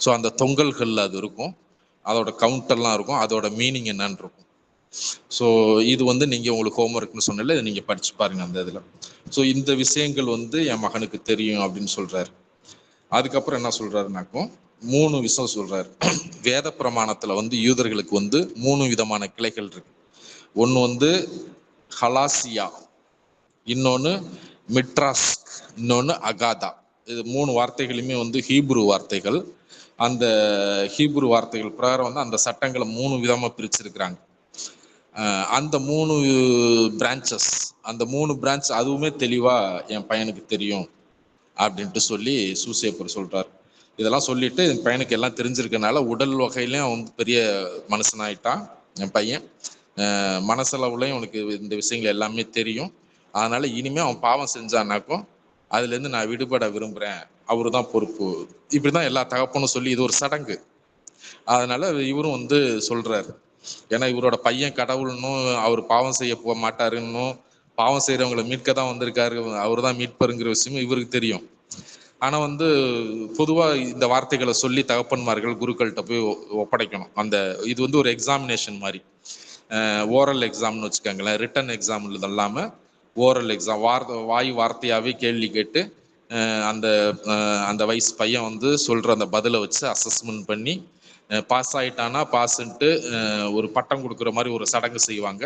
ஸோ அந்த தொங்கல்கள்ல அது இருக்கும், அதோட கவுண்டெல்லாம் இருக்கும், அதோட மீனிங் என்னன்னு இருக்கும். ஸோ இது நீங்க உங்களுக்கு ஹோம்ஒர்க்னு சொன்னல, இதை நீங்க படிச்சு பாருங்க அந்த இதுல. ஸோ இந்த விஷயங்கள் என் மகனுக்கு தெரியும் அப்படின்னு சொல்றாரு. அதுக்கப்புறம் என்ன சொல்றாருனாக்கும் 3 விஷயம் சொல்றாரு. வேத பிரமாணத்துல யூதர்களுக்கு 3 விதமான கிளைகள் இருக்கு. ஒன்று ஹலாசியா, இன்னொன்னு மிட்ராஸ், இன்னொன்னு அகாதா. இது 3 வார்த்தைகளுமே ஹீப்ரு வார்த்தைகள். அந்த ஹீப்ரு வார்த்தைகள் பிரகாரம் அந்த சட்டங்களை 3 விதமா பிரிச்சிருக்கிறாங்க. அந்த 3 பிரான்ச்சஸ், அந்த 3 பிரான்ச் அதுவுமே தெளிவா என் பையனுக்கு தெரியும் அப்படின்ட்டு சொல்லி சூசேப்பர் சொல்றார். இதெல்லாம் சொல்லிட்டு என் பையனுக்கு எல்லாம் தெரிஞ்சிருக்கனால உடல் வகையிலையும் பெரிய மனுஷனாயிட்டான் என் பையன். மனசளவுலையும் அவனுக்கு இந்த விஷயங்கள் எல்லாமே தெரியும். அதனால இனிமே அவன் பாவம் செஞ்சானாக்கும் அதுல இருந்து நான் விடுபட விரும்புறேன், அவரு தான் பொறுப்பு, இப்படிதான் எல்லா தகப்பனும் சொல்லி, இது ஒரு சடங்கு. அதனால இவரும் சொல்றாரு. ஏன்னா இவரோட பையன் கடவுள்னும், அவர் பாவம் செய்ய போக மாட்டாருன்னும், பாவம் செய்யறவங்களை மீட்க தான் வந்திருக்காரு, அவரு தான் மீட்பருங்கிற விஷயமும் இவருக்கு தெரியும். ஆனா பொதுவா இந்த வார்த்தைகளை சொல்லி தகப்பன்மார்கள் குருக்கள்கிட்ட போய் ஒப்படைக்கணும். அந்த இது ஒரு எக்ஸாமினேஷன் மாதிரி, ஓரல் எக்ஸாம்னு வச்சுக்கோங்களேன். ரிட்டன் எக்ஸாம் இல்லாம ஓரல் எக்ஸாம், வாய் வார்த்தையாவே கேள்வி கேட்டு அந்த அந்த வயசு பையன் சொல்ற அந்த பதிலை வச்சு அசஸ்மெண்ட் பண்ணி பாஸ் ஆயிட்டானா பாஸ்ன்ட்டு ஒரு பட்டம் கொடுக்குற மாதிரி ஒரு சடங்கு செய்வாங்க.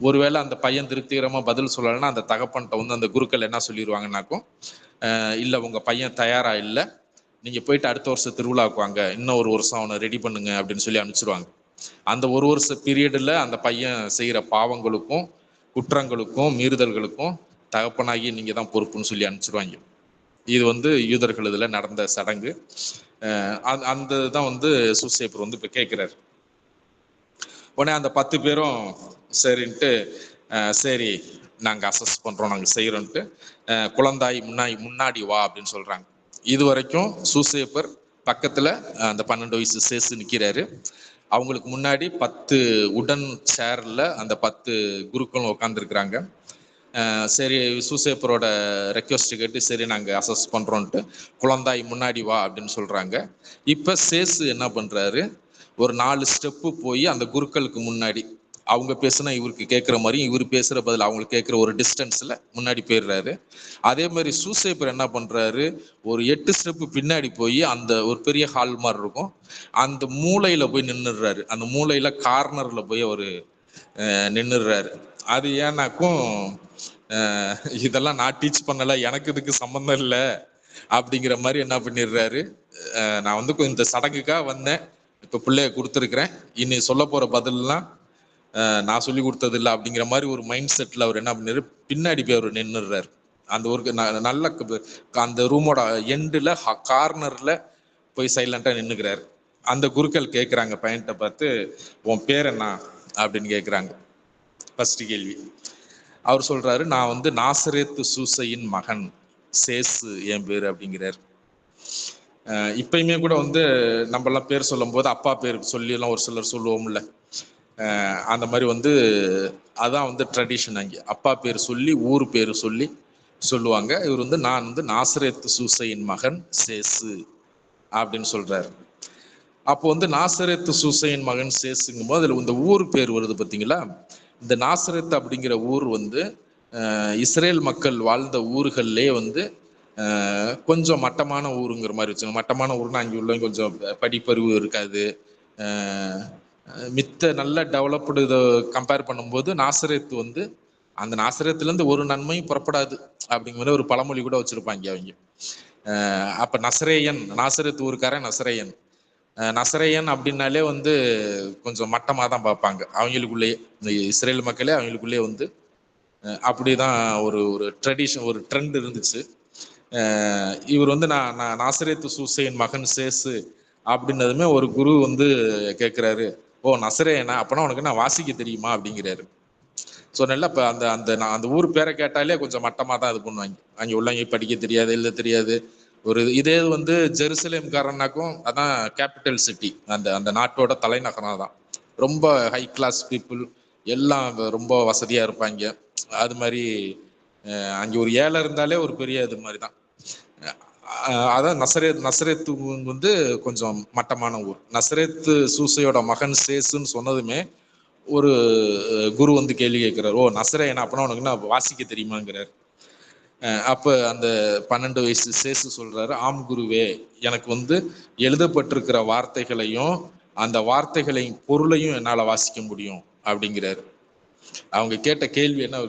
ஒருவேளை அந்த பையன் திருப்திகரமா பதில் சொல்லலைன்னா அந்த தகப்பன்கிட்ட வந்து அந்த குருக்கள் என்ன சொல்லிடுவாங்கன்னாக்கும், இல்லை உங்க பையன் தயாரா இல்லை, நீங்க போயிட்டு அடுத்த வருஷம் திருவிழாவுக்கு வாங்க, இன்னும் ஒரு வருஷம் அவனை ரெடி பண்ணுங்க அப்படின்னு சொல்லி அனுப்பிச்சிருவாங்க. அந்த ஒரு வருஷ பீரியடில் அந்த பையன் செய்கிற பாவங்களுக்கும் குற்றங்களுக்கும் மீறுதல்களுக்கும் தகப்பனாகி நீங்க தான் பொறுப்புன்னு சொல்லி அனுப்பிச்சிருவாங்க. இது வந்து யூதர்கள் இதில் நடந்த சடங்கு. அந்த தான் வந்து சூசேப்பர் வந்து இப்போ கேட்குறாரு. உடனே அந்த 10 பேரும் சரின்ட்டு, சரி நாங்கள் அசஸ் பண்ணுறோம், நாங்கள் செய்கிறோன்ட்டு, குழந்தாய் முன்னாடி வா அப்படின்னு சொல்கிறாங்க. இது வரைக்கும் சூசேப்பர் பக்கத்தில் அந்த 12 வயசு சேசு நிற்கிறாரு. அவங்களுக்கு முன்னாடி 10 உடன் சேர்ல அந்த 10 குருக்களும் உட்காந்துருக்குறாங்க. சரி சூசேப்பரோட ரெக்வஸ்ட் கேட்டு சரி நாங்கள் அசஸ் பண்ணுறோன்ட்டு குழந்தாய் முன்னாடி வா அப்படின்னு சொல்கிறாங்க. இப்போ சேசு என்ன பண்ணுறாரு, ஒரு 4 ஸ்டெப்பு போய் அந்த குருக்களுக்கு முன்னாடி அவங்க பேசுனா இவருக்கு கேட்குற மாதிரியும் இவர் பேசுகிற பதில் அவங்களுக்கு கேட்குற ஒரு டிஸ்டன்ஸில் முன்னாடி போயிடுறாரு. அதே மாதிரி சூசேப்பர் என்ன பண்ணுறாரு, ஒரு 8 ஸ்டெப்பு பின்னாடி போய் அந்த ஒரு பெரிய ஹால் மாதிரி இருக்கும், அந்த மூலையில் போய் நின்றுடுறாரு. அந்த மூலையில் கார்னரில் போய் அவர் நின்றுடுறாரு. அது ஏன்னாக்கும், இதெல்லாம் நான் டீச் பண்ணலை, எனக்கு இதுக்கு சம்மந்தம் இல்லை அப்படிங்கிற மாதிரி என்ன பண்ணிடுறாரு, நான் வந்து இந்த சடங்குக்காக வந்தேன், இப்போ பிள்ளைய கொடுத்துருக்குறேன், இனி சொல்ல போகிற பதில்லாம் நான் சொல்லி கொடுத்தது இல்லை அப்படிங்கிற மாதிரி ஒரு மைண்ட் செட்டில் அவர் என்ன பண்ணிடுறாரு, பின்னாடி போய் அவர் நின்றுடுறாரு. அந்த ஒரு நல்ல அந்த ரூமோட எண்டில் கார்னரில் போய் சைலண்டாக நின்றுக்கிறாரு. அந்த குருக்கள் கேட்குறாங்க பையன்கிட்ட பார்த்து, உன் பேர் என்ன அப்படின்னு கேட்குறாங்க. ஃபர்ஸ்ட் கேள்வி. அவர் சொல்றாரு, நான் வந்து நாசரேத்து சூசையின் மகன் சேசு என் பேர் அப்படிங்கிறார். இப்பயுமே கூட வந்து நம்மளாம் பேர் சொல்லும் போது அப்பா பேர் சொல்லி எல்லாம் ஒரு சிலர் சொல்லுவோம்ல, அந்த மாதிரி வந்து அதான் வந்து ட்ரெடிஷன். அங்கே அப்பா பேர் சொல்லி ஊர் பேர் சொல்லி சொல்லுவாங்க. இவர் வந்து நான் வந்து நாசரேத்து சூசையின் மகன் சேசு அப்படின்னு சொல்றாரு. அப்போ வந்து நாசரேத்து சூசையின் மகன் சேசுங்கும் போது அதில் இந்த ஊர் பேர் வருது பார்த்தீங்களா. இந்த நாசரேத் அப்படிங்கிற ஊர் வந்து இஸ்ரேல் மக்கள் வாழ்ந்த ஊர்கள்லே வந்து கொஞ்சம் மட்டமான ஊருங்கிற மாதிரி வச்சுங்க. மட்டமான ஊர்னா அங்கே உள்ளவங்க கொஞ்சம் படிப்பறிவு இருக்காது, மித்த நல்ல டெவலப்டு இதை கம்பேர் பண்ணும்போது நாசரேத் வந்து அந்த நாசரேத்துலேருந்து ஒரு நன்மையும் புறப்படாது அப்படிங்கிற ஒரு பழமொழி கூட வச்சுருப்பாங்க அவங்க. அப்போ நசரேயன், நாசரேத் ஊருக்காரன் நசரேயன். நசரேயன் அப்படின்னாலே வந்து கொஞ்சம் மட்டமாக தான் பார்ப்பாங்க அவங்களுக்குள்ளேயே, இந்த இஸ்ரேல் மக்களே அவங்களுக்குள்ளேயே வந்து அப்படிதான் ஒரு ஒரு ட்ரெடிஷன், ஒரு ட்ரெண்ட் இருந்துச்சு. இவர் வந்து நான் நாசரேத்து சூசையின் மகன் சேசு அப்படின்னதுமே ஒரு குரு வந்து கேட்குறாரு, ஓ நசரேயனா, அப்போனா உனக்கு நான் வாசிக்க தெரியுமா அப்படிங்கிறாரு. ஸோ நல்லா இப்போ அந்த ஊர் பேரை கேட்டாலே கொஞ்சம் மட்டமாக தான் இது பண்ணுவாங்க. அங்கே உள்ளவங்க படிக்க தெரியாது, எழுத தெரியாது. ஒரு இதே வந்து ஜெருசலேம்காரனாக்கும் அதான் கேபிட்டல் சிட்டி, அந்த நாட்டோட தலைநகரம் தான். ரொம்ப ஹை கிளாஸ் பீப்புள் எல்லாம் ரொம்ப வசதியாக இருப்பாங்க. அது மாதிரி அங்கே ஒரு ஏழை இருந்தாலே ஒரு பெரிய இது மாதிரி தான். அதான் நசரேத்து வந்து கொஞ்சம் மட்டமான ஊர். நசரேத்து சூசையோட மகன் சேசுன்னு சொன்னதுமே ஒரு குரு வந்து கேள்வி கேட்கிறார், ஓ நசரேயனா, அப்பனா உனக்கு நான் வாசிக்க தெரியுமாங்கிறார். அப்போ அந்த 12 வயசு சேசு சொல்றாரு, ஆம் குருவே, எனக்கு வந்து எழுதப்பட்டிருக்கிற வார்த்தைகளையும் அந்த வார்த்தைகளின் பொருளையும் என்னால் வாசிக்க முடியும் அப்படிங்கிறாரு. அவங்க கேட்ட கேள்வி என்ன,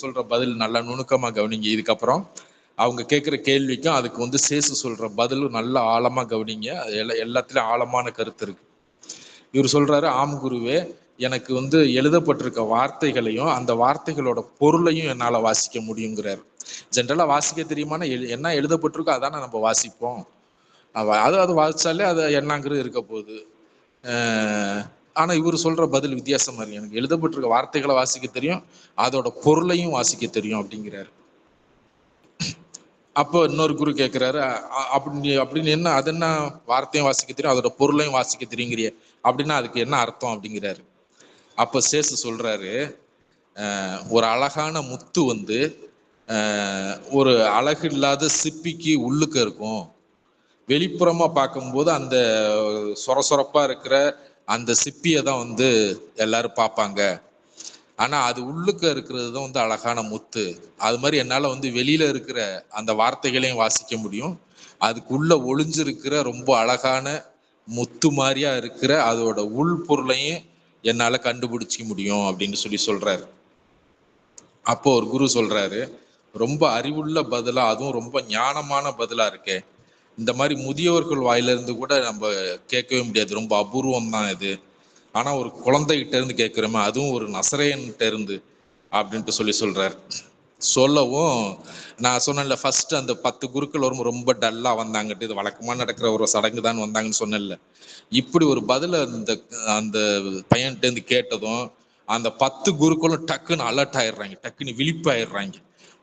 சொல்ற பதில் நல்லா நுணுக்கமாக கவனிங்க. இதுக்கப்புறம் அவங்க கேட்குற கேள்விக்கும் அதுக்கு வந்து சேசு சொல்ற பதிலும் நல்லா ஆழமாக கவனிங்க. எல்லாத்துலேயும் ஆழமான கருத்து இருக்கு. இவர் சொல்றாரு, ஆம் குருவே, எனக்கு வந்து எழுதப்பட்டிருக்க வார்த்தைகளையும் அந்த வார்த்தைகளோட பொருளையும் என்னால் வாசிக்க முடியுங்கிறார். ஜென்ரலாக வாசிக்க தெரியுமானா என்ன எழுதப்பட்டிருக்கோ அதானே நம்ம வாசிப்போம். அது வாசிச்சாலே அது என்னங்கிறது இருக்க போகுது. ஆனால் இவர் சொல்ற பதில் வித்தியாசமா இருக்கு, எனக்கு எழுதப்பட்டிருக்க வார்த்தைகளை வாசிக்க தெரியும், அதோட பொருளையும் வாசிக்க தெரியும் அப்படிங்கிறாரு. அப்போ இன்னொரு குரு கேட்கிறாரு, அப்படின்னு என்ன, அது என்ன வார்த்தையும் வாசிக்க தெரியும் அதோட பொருளையும் வாசிக்க தெரியுங்கிறிய, அப்படின்னா அதுக்கு என்ன அர்த்தம் அப்படிங்கிறாரு. அப்ப சேசு சொல்றாரு, ஒரு அழகான முத்து வந்து ஒரு அழகு இல்லாத சிப்பிக்கு உள்ளுக்க இருக்கும். வெளிப்புறமா பார்க்கும்போது அந்த சொரசொரப்பா இருக்கிற அந்த சிப்பியை தான் வந்து எல்லாரும் பார்ப்பாங்க. ஆனா அது உள்ளுக்க இருக்கிறது தான் வந்து அழகான முத்து. அது மாதிரி என்னால வந்து வெளியில இருக்கிற அந்த வார்த்தைகளையும் வாசிக்க முடியும், அதுக்குள்ள ஒளிஞ்சிருக்கிற ரொம்ப அழகான முத்து மாதிரியா இருக்கிற அதோட உள் பொருளையும் என்னால கண்டுபிடிச்சிக்க முடியும் அப்படின்னு சொல்லி சொல்றாரு. அப்போ ஒரு குரு சொல்றாரு, ரொம்ப அறிவுள்ள பதிலா, அதுவும் ரொம்ப ஞானமான பதிலா இருக்கே, இந்த மாதிரி முதியோர்கள் வாயிலிருந்து கூட நம்ம கேட்கவே முடியாது, ரொம்ப அபூர்வம் தான் இது. ஆனா ஒரு குழந்தைகிட்ட இருந்து கேட்கிறோமே, அதுவும் ஒரு நசரேயன்கிட்ட இருந்து அப்படின்ட்டு சொல்றாரு. சொல்லவும் நான் சொன்னேன்ல, ஃபர்ஸ்ட் அந்த 10 குருக்கள் வரும் ரொம்ப டல்லா வந்தாங்கட்டு, இது வழக்கமா நடக்கிற ஒரு சடங்கு தான் வந்தாங்கன்னு சொன்னேன்ல. இப்படி ஒரு பதில அந்த அந்த பையன்கிட்ட இருந்து கேட்டதும் அந்த 10 குருக்களும் டக்குன்னு அலர்ட் ஆயிடுறாங்க, டக்குன்னு விழிப்பாயிடுறாங்க.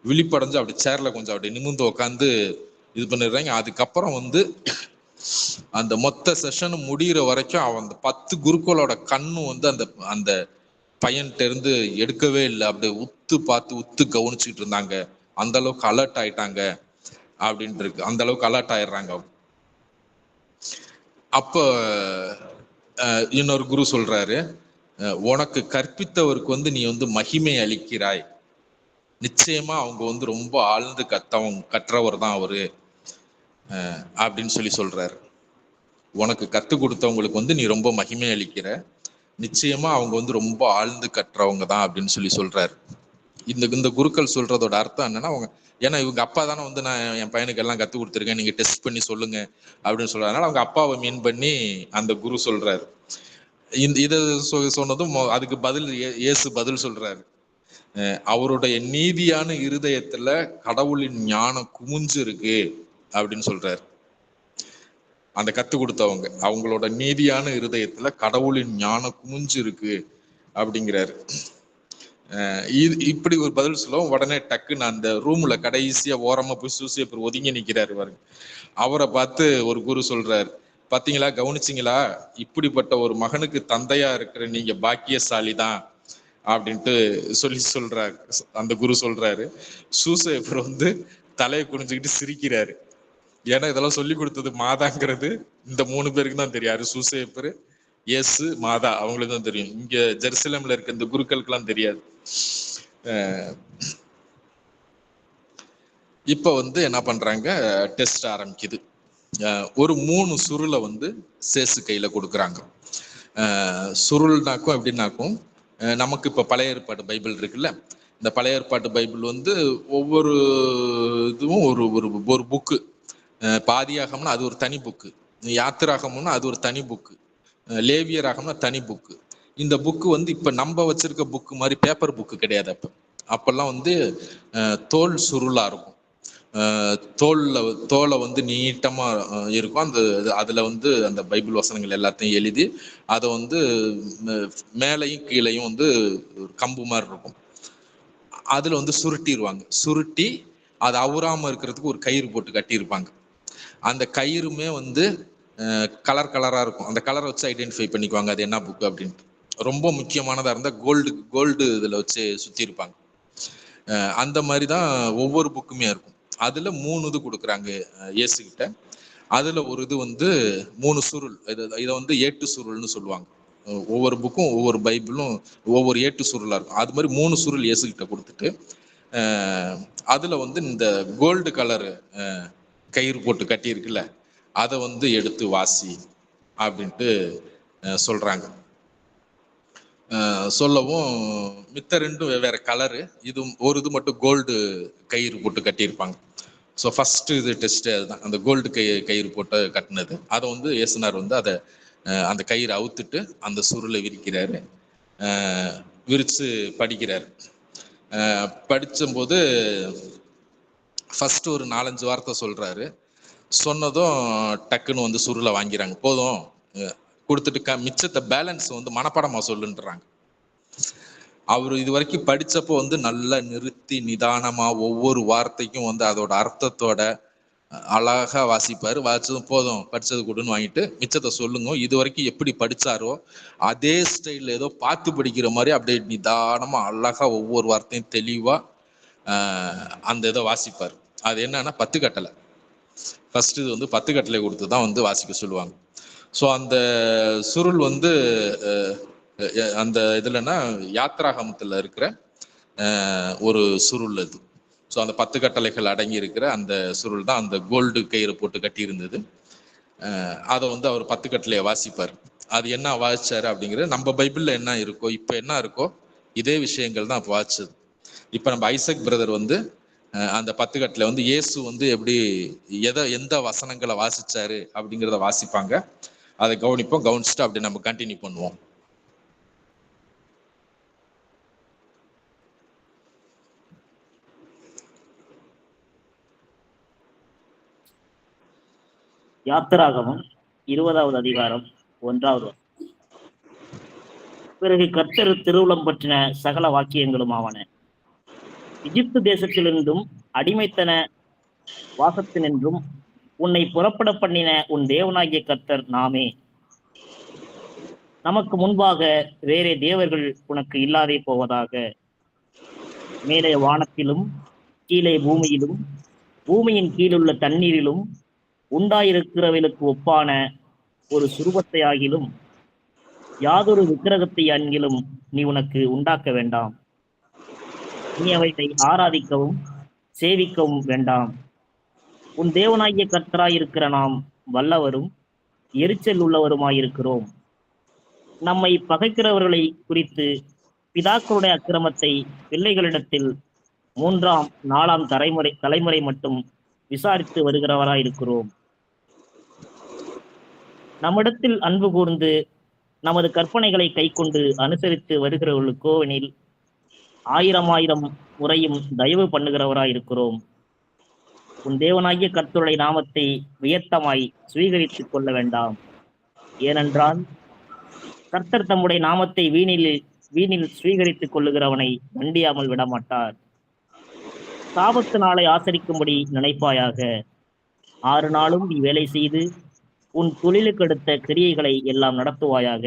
விழிப்படைஞ்சு அப்படி சேர்ல கொஞ்சம் அப்படி நிமிர்ந்து உட்காந்து இது பண்ணிடுறாங்க. அதுக்கப்புறம் வந்து அந்த மொத்த செஷன் முடிகிற வரைக்கும் அவன் அந்த 10 குருக்களோட கண்ணும் வந்து அந்த அந்த பையன்கிட்ட இருந்து எடுக்கவே இல்லை. அப்படியே உத்து பார்த்து உத்து கவனிச்சுட்டு இருந்தாங்க. அந்த அளவுக்கு அலர்ட் ஆயிட்டாங்க அப்படின்ட்டு இருக்கு. அந்த அளவுக்கு அலர்ட் ஆயிடுறாங்க. அப்ப இன்னொரு குரு சொல்றாரு, உனக்கு கற்பித்தவருக்கு வந்து நீ வந்து மகிமை அளிக்கிறாய், நிச்சயமா அவங்க வந்து ரொம்ப ஆழ்ந்து கற்றவர் தான் அவரு அப்படின்னு சொல்றாரு. உனக்கு கத்து கொடுத்தவங்களுக்கு வந்து நீ ரொம்ப மகிமை அளிக்கிற, நிச்சயமா அவங்க வந்து ரொம்ப ஆழ்ந்து கற்றவங்க தான் அப்படின்னு சொல்றாரு. இந்த குருக்கள் சொல்றதோட அர்த்தம் என்னன்னா, அவங்க ஏன்னா இவங்க அப்பா தானே வந்து நான் என் பையனுக்கு எல்லாம் கத்து கொடுத்துருக்கேன், நீங்க டெஸ்ட் பண்ணி சொல்லுங்க அப்படின்னு சொல்றதுனால அவங்க அப்பாவை மீன் பண்ணி அந்த குரு சொல்றாரு. இதை சொன்னதும் அதுக்கு பதில் இயேசு பதில் சொல்றாரு, அவருடைய நீதியான இருதயத்துல கடவுளின் ஞானம் குமிஞ்சு இருக்கு அப்படின்னு சொல்றாரு. அந்த கத்து கொடுத்தவங்க அவங்களோட நீதியான இருதயத்துல கடவுளின் ஞானம் குமிஞ்சு இருக்கு அப்படிங்கிறாரு. இப்படி ஒரு பதில் சொல்லுவோம். உடனே டக்குன்னு அந்த ரூம்ல கடைசியா ஓரமா போய் சூசேப்பர் ஒதுங்கி நிக்கிறாரு பாருங்க. அவரை பார்த்து ஒரு குரு சொல்றாரு, பாத்தீங்களா, கவனிச்சிங்களா, இப்படிப்பட்ட ஒரு மகனுக்கு தந்தையா இருக்கிற நீங்க பாக்கியசாலி தான் அப்படின்ட்டு சொல்றாரு. அந்த குரு சொல்றாரு. சூசேப்பர் வந்து தலையை குனிஞ்சுக்கிட்டு சிரிக்கிறாரு. ஏன்னா இதெல்லாம் சொல்லி கொடுத்தது மாதாங்கிறது இந்த 3 பேருக்கு தான் தெரியும். யாரு? சூசேப்பர், இயேசு, மாதா, அவங்களுக்கு தான் தெரியும். இங்க ஜெருசலேம்ல இருக்க இந்த குருக்களுக்கு எல்லாம் தெரியாது. இப்ப வந்து என்ன பண்றாங்க, டெஸ்ட் ஆரம்பிக்குது. ஒரு 3 சுருளை வந்து சேசு கையில கொடுக்குறாங்க. சுருள்னாக்கும் எப்படின்னாக்கும், நமக்கு இப்ப பழைய ஏற்பாடு பைபிள் இருக்குல்ல, இந்த பழைய ஏற்பாட்டு பைபிள் வந்து ஒவ்வொரு இதுவும் ஒரு ஒரு புக்கு. பாதியாகம்னா அது ஒரு தனி புக்கு, யாத்திராகம்னா அது ஒரு தனி புக்கு, லேவியராகம்னா தனி புக்கு. இந்த புக்கு வந்து இப்ப நம்ம வச்சிருக்க புக்கு மாதிரி பேப்பர் புக்கு கிடையாது. அப்பெல்லாம் வந்து தோல் சுருளா இருக்கும். தோலை வந்து நீட்டமா இருக்கும். அந்த அதுல வந்து அந்த பைபிள் வசனங்கள் எல்லாத்தையும் எழுதி அதை வந்து மேலையும் கீழையும் வந்து கம்பு மாதிரி இருக்கும், அதுல வந்து சுருட்டிடுவாங்க. சுருட்டி அது அவுறாம இருக்கிறதுக்கு ஒரு கயிறு போட்டு கட்டியிருப்பாங்க. அந்த கயிறுமே வந்து கலரா இருக்கும். அந்த கலரை வச்சு ஐடென்டிஃபை பண்ணிக்குவாங்க அது என்ன புக்கு அப்படின்ட்டு. ரொம்ப முக்கியமானதா இருந்தா கோல்டு இதுல வச்சு சுத்தி இருப்பாங்க. அந்த மாதிரிதான் ஒவ்வொரு புக்குமே இருக்கும். அதுல 3 இது கொடுக்குறாங்க இயேசு கிட்ட. அதுல ஒரு இது வந்து 3 சுருள், இதை வந்து ஏட்டு சுருள்னு சொல்லுவாங்க. ஒவ்வொரு புக்கும் ஒவ்வொரு பைபிளும் ஒவ்வொரு ஏட்டு சுருளா இருக்கும். அது மாதிரி 3 சுருள் இயேசு கிட்ட கொடுத்துட்டு, அதுல வந்து இந்த கோல்டு கலரு கயிறு போட்டு கட்டி இருக்குல்ல, அதை வந்து எடுத்து வாசி அப்படின்ட்டு சொல்றாங்க. சொல்லவும் மித்த 2 வெவ்வேறு கலரு, இது ஒரு இது மட்டும் கோல்டு கயிறு போட்டு கட்டியிருப்பாங்க. ஸோ ஃபர்ஸ்ட் இது டெஸ்ட் அதுதான், அந்த கோல்டு கயிறு போட்டு கட்டினது. அதை வந்து இயேசுனார் வந்து அதை அந்த கயிறு அவுத்துட்டு அந்த சுருளை விரிக்கிறாரு. விரிச்சு படிக்கிறாரு. படிச்சும்போது ஃபர்ஸ்ட் ஒரு 4-5 வார்த்தை சொல்றாரு. சொன்னதும் டக்குன்னு வந்து சுருளை வாங்கிறாங்க. போதும் கொடுத்துட்டு மிச்சத்தை பேலன்ஸ் வந்து மனப்பாடமா சொல்லுன்றாங்க. அவரு இது வரைக்கும் படிச்சப்போ வந்து நல்லா நிறுத்தி நிதானமா ஒவ்வொரு வார்த்தைக்கும் வந்து அதோட அர்த்தத்தோட அழகா வாசிப்பாரு. வாசிச்சதும் போதும் படிச்சது கொடுன்னு வாங்கிட்டு மிச்சத்தை சொல்லுங்க. இது வரைக்கும் எப்படி படிச்சாரோ அதே ஸ்டைல்ல ஏதோ பார்த்து படிக்கிற மாதிரி அப்படியே நிதானமா அழகா ஒவ்வொரு வார்த்தையும் தெளிவா அந்த இதை வாசிப்பார். அது என்னன்னா 10 கட்டளை. ஃபர்ஸ்ட் இது வந்து 10 கட்டளை கொடுத்து தான் வந்து வாசிக்க சொல்லுவாங்க. ஸோ அந்த சுருள் வந்து அந்த இதுலன்னா யாத்ராகமத்துல இருக்கிற ஒரு சுருள் அது. ஸோ அந்த 10 கட்டளைகள் அடங்கி இருக்கிற அந்த சுருள் தான் அந்த கோல்டு கயிறு போட்டு கட்டி இருந்தது. அதை வந்து அவர் 10 கட்டளையை வாசிப்பார். அது என்ன வாசிச்சாரு அப்படிங்கிறது நம்ம பைபிள்ல என்ன இருக்கோ இப்ப என்ன இருக்கோ இதே விஷயங்கள் தான் வாசிச்சது. இப்ப நம்ம ஐசக் பிரதர் வந்து அந்த 10 கட்டளை வந்து இயேசு வந்து எப்படி எந்த வசனங்களை வாசிச்சாரு அப்படிங்கிறத வாசிப்பாங்க. அதை கவனிப்போம். கவனிச்சுட்டு அப்படி நம்ம கண்டினியூ பண்ணுவோம். யாத்திராகமம் 20வது அதிகாரம் 1வது. பிறகு கர்த்தர் திருவுளம் பற்றின சகல வாக்கியங்களும் ஆவன. எகிப்து தேசத்திலிருந்தும் அடிமைத்தன வாசத்தினின்றும் உன்னை புறப்பட பண்ணின உன் தேவனாகிய கர்த்தர் நாமே. நமக்கு முன்பாக வேறே தேவர்கள் உனக்கு இல்லாதே போவதாக. மேலே வானத்திலும் கீழே பூமியிலும் பூமியின் கீழுள்ள தண்ணீரிலும் உண்டாயிருக்கிறவர்களுக்கு ஒப்பான ஒரு சுரூபத்தை ஆகிலும் யாதொரு விக்கிரகத்தை அங்கிலும் நீ உனக்கு உண்டாக்க வேண்டாம். நீ அவைகளை ஆராதிக்கவும் சேவிக்கவும் வேண்டாம். உன் தேவனாகிய கர்த்தராயிருக்கிற நாம் வல்லவரும் எரிச்சல் உள்ளவருமாயிருக்கிறோம். நம்மை பகைக்கிறவர்களை குறித்து பிதாக்களுடைய அக்கிரமத்தை பிள்ளைகளிடத்தில் 3ஆம் 4ஆம் தலைமுறை மட்டும் விசாரித்து வருகிறவராயிருக்கிறோம். நம்மிடத்தில் அன்பு கூர்ந்து நமது கற்பனைகளை கைக்கொண்டு அனுசரித்து வருகிறவர்களுக்கோ எனில் 1000 முறையும் தயவு பண்ணுகிறவராயிருக்கிறோம். உன் தேவனாகிய கர்த்தருடைய நாமத்தை வியத்தமாய் சுவீகரித்துக் கொள்ள வேண்டாம். ஏனென்றால் கர்த்தர் தம்முடைய நாமத்தை வீணில் சுவீகரித்துக் கொள்ளுகிறவனை தண்டியாமல் விடமாட்டார். சாபத்து நாளை ஆசரிக்கும்படி நினைப்பாயாக. 6 நாளும் நீ வேலை செய்து உன் தொழிலுக்கு எடுத்த கிரியைகளை எல்லாம் நடத்துவாயாக.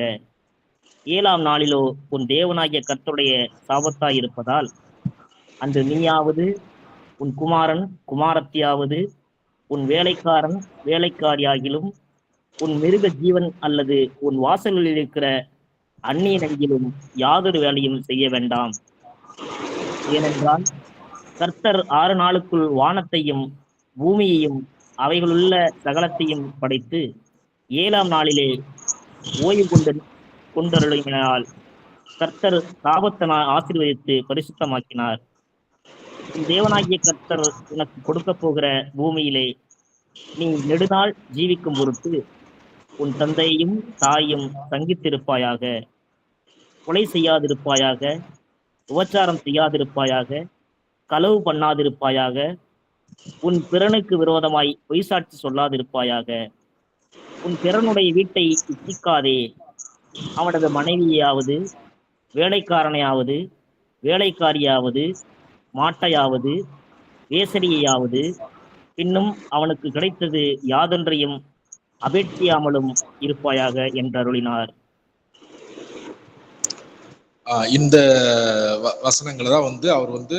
7ஆம் நாளிலோ உன் தேவனாகிய கர்த்தருடைய சாபத்தாயிருப்பதால் அன்று நீயாவது உன் குமாரன் குமாரத்தியாவது உன் வேலைக்காரன் வேலைக்காரியாகிலும் உன் மிருக ஜீவன் அல்லது உன் வாசல்களில் இருக்கிற அந்நியனெங்கிலும் யாதொரு வேலையும் செய்ய வேண்டாம். ஏனென்றால் கர்த்தர் 6 நாளுக்குள் வானத்தையும் பூமியையும் அவைகளுள்ள சகலத்தையும் படைத்து 7ஆம் நாளிலே ஓய்வு கொண்டருளினால் கர்த்தர் சாபத்தை ஆசீர்வதித்து பரிசுத்தமாக்கினார். தேவனாகிய கர்த்தர் உனக்கு கொடுக்க போகிற பூமியிலே நீ நெடுநாள் ஜீவிக்கும் பொருட்டு உன் தந்தையும் தாயும் சங்கித்திருப்பாயாக. கொலை செய்யாதிருப்பாயாக. உபச்சாரம் செய்யாதிருப்பாயாக. களவு பண்ணாதிருப்பாயாக. உன் பிறனுக்கு விரோதமாய் பொய்சாட்சி சொல்லாதிருப்பாயாக. உன் பிறனுடைய வீட்டை இச்சிக்காதே. அவனது மனைவியாவது வேலைக்காரனையாவது வேலைக்காரியாவது மாட்டையாவது வேசரியையாவது பின்னும் அவனுக்கு கிடைத்தது யாதொன்றையும் அபேட்சியாமலும் இருப்பாயாக என்றருளினார். இந்த வசனங்களை தான் வந்து அவர் வந்து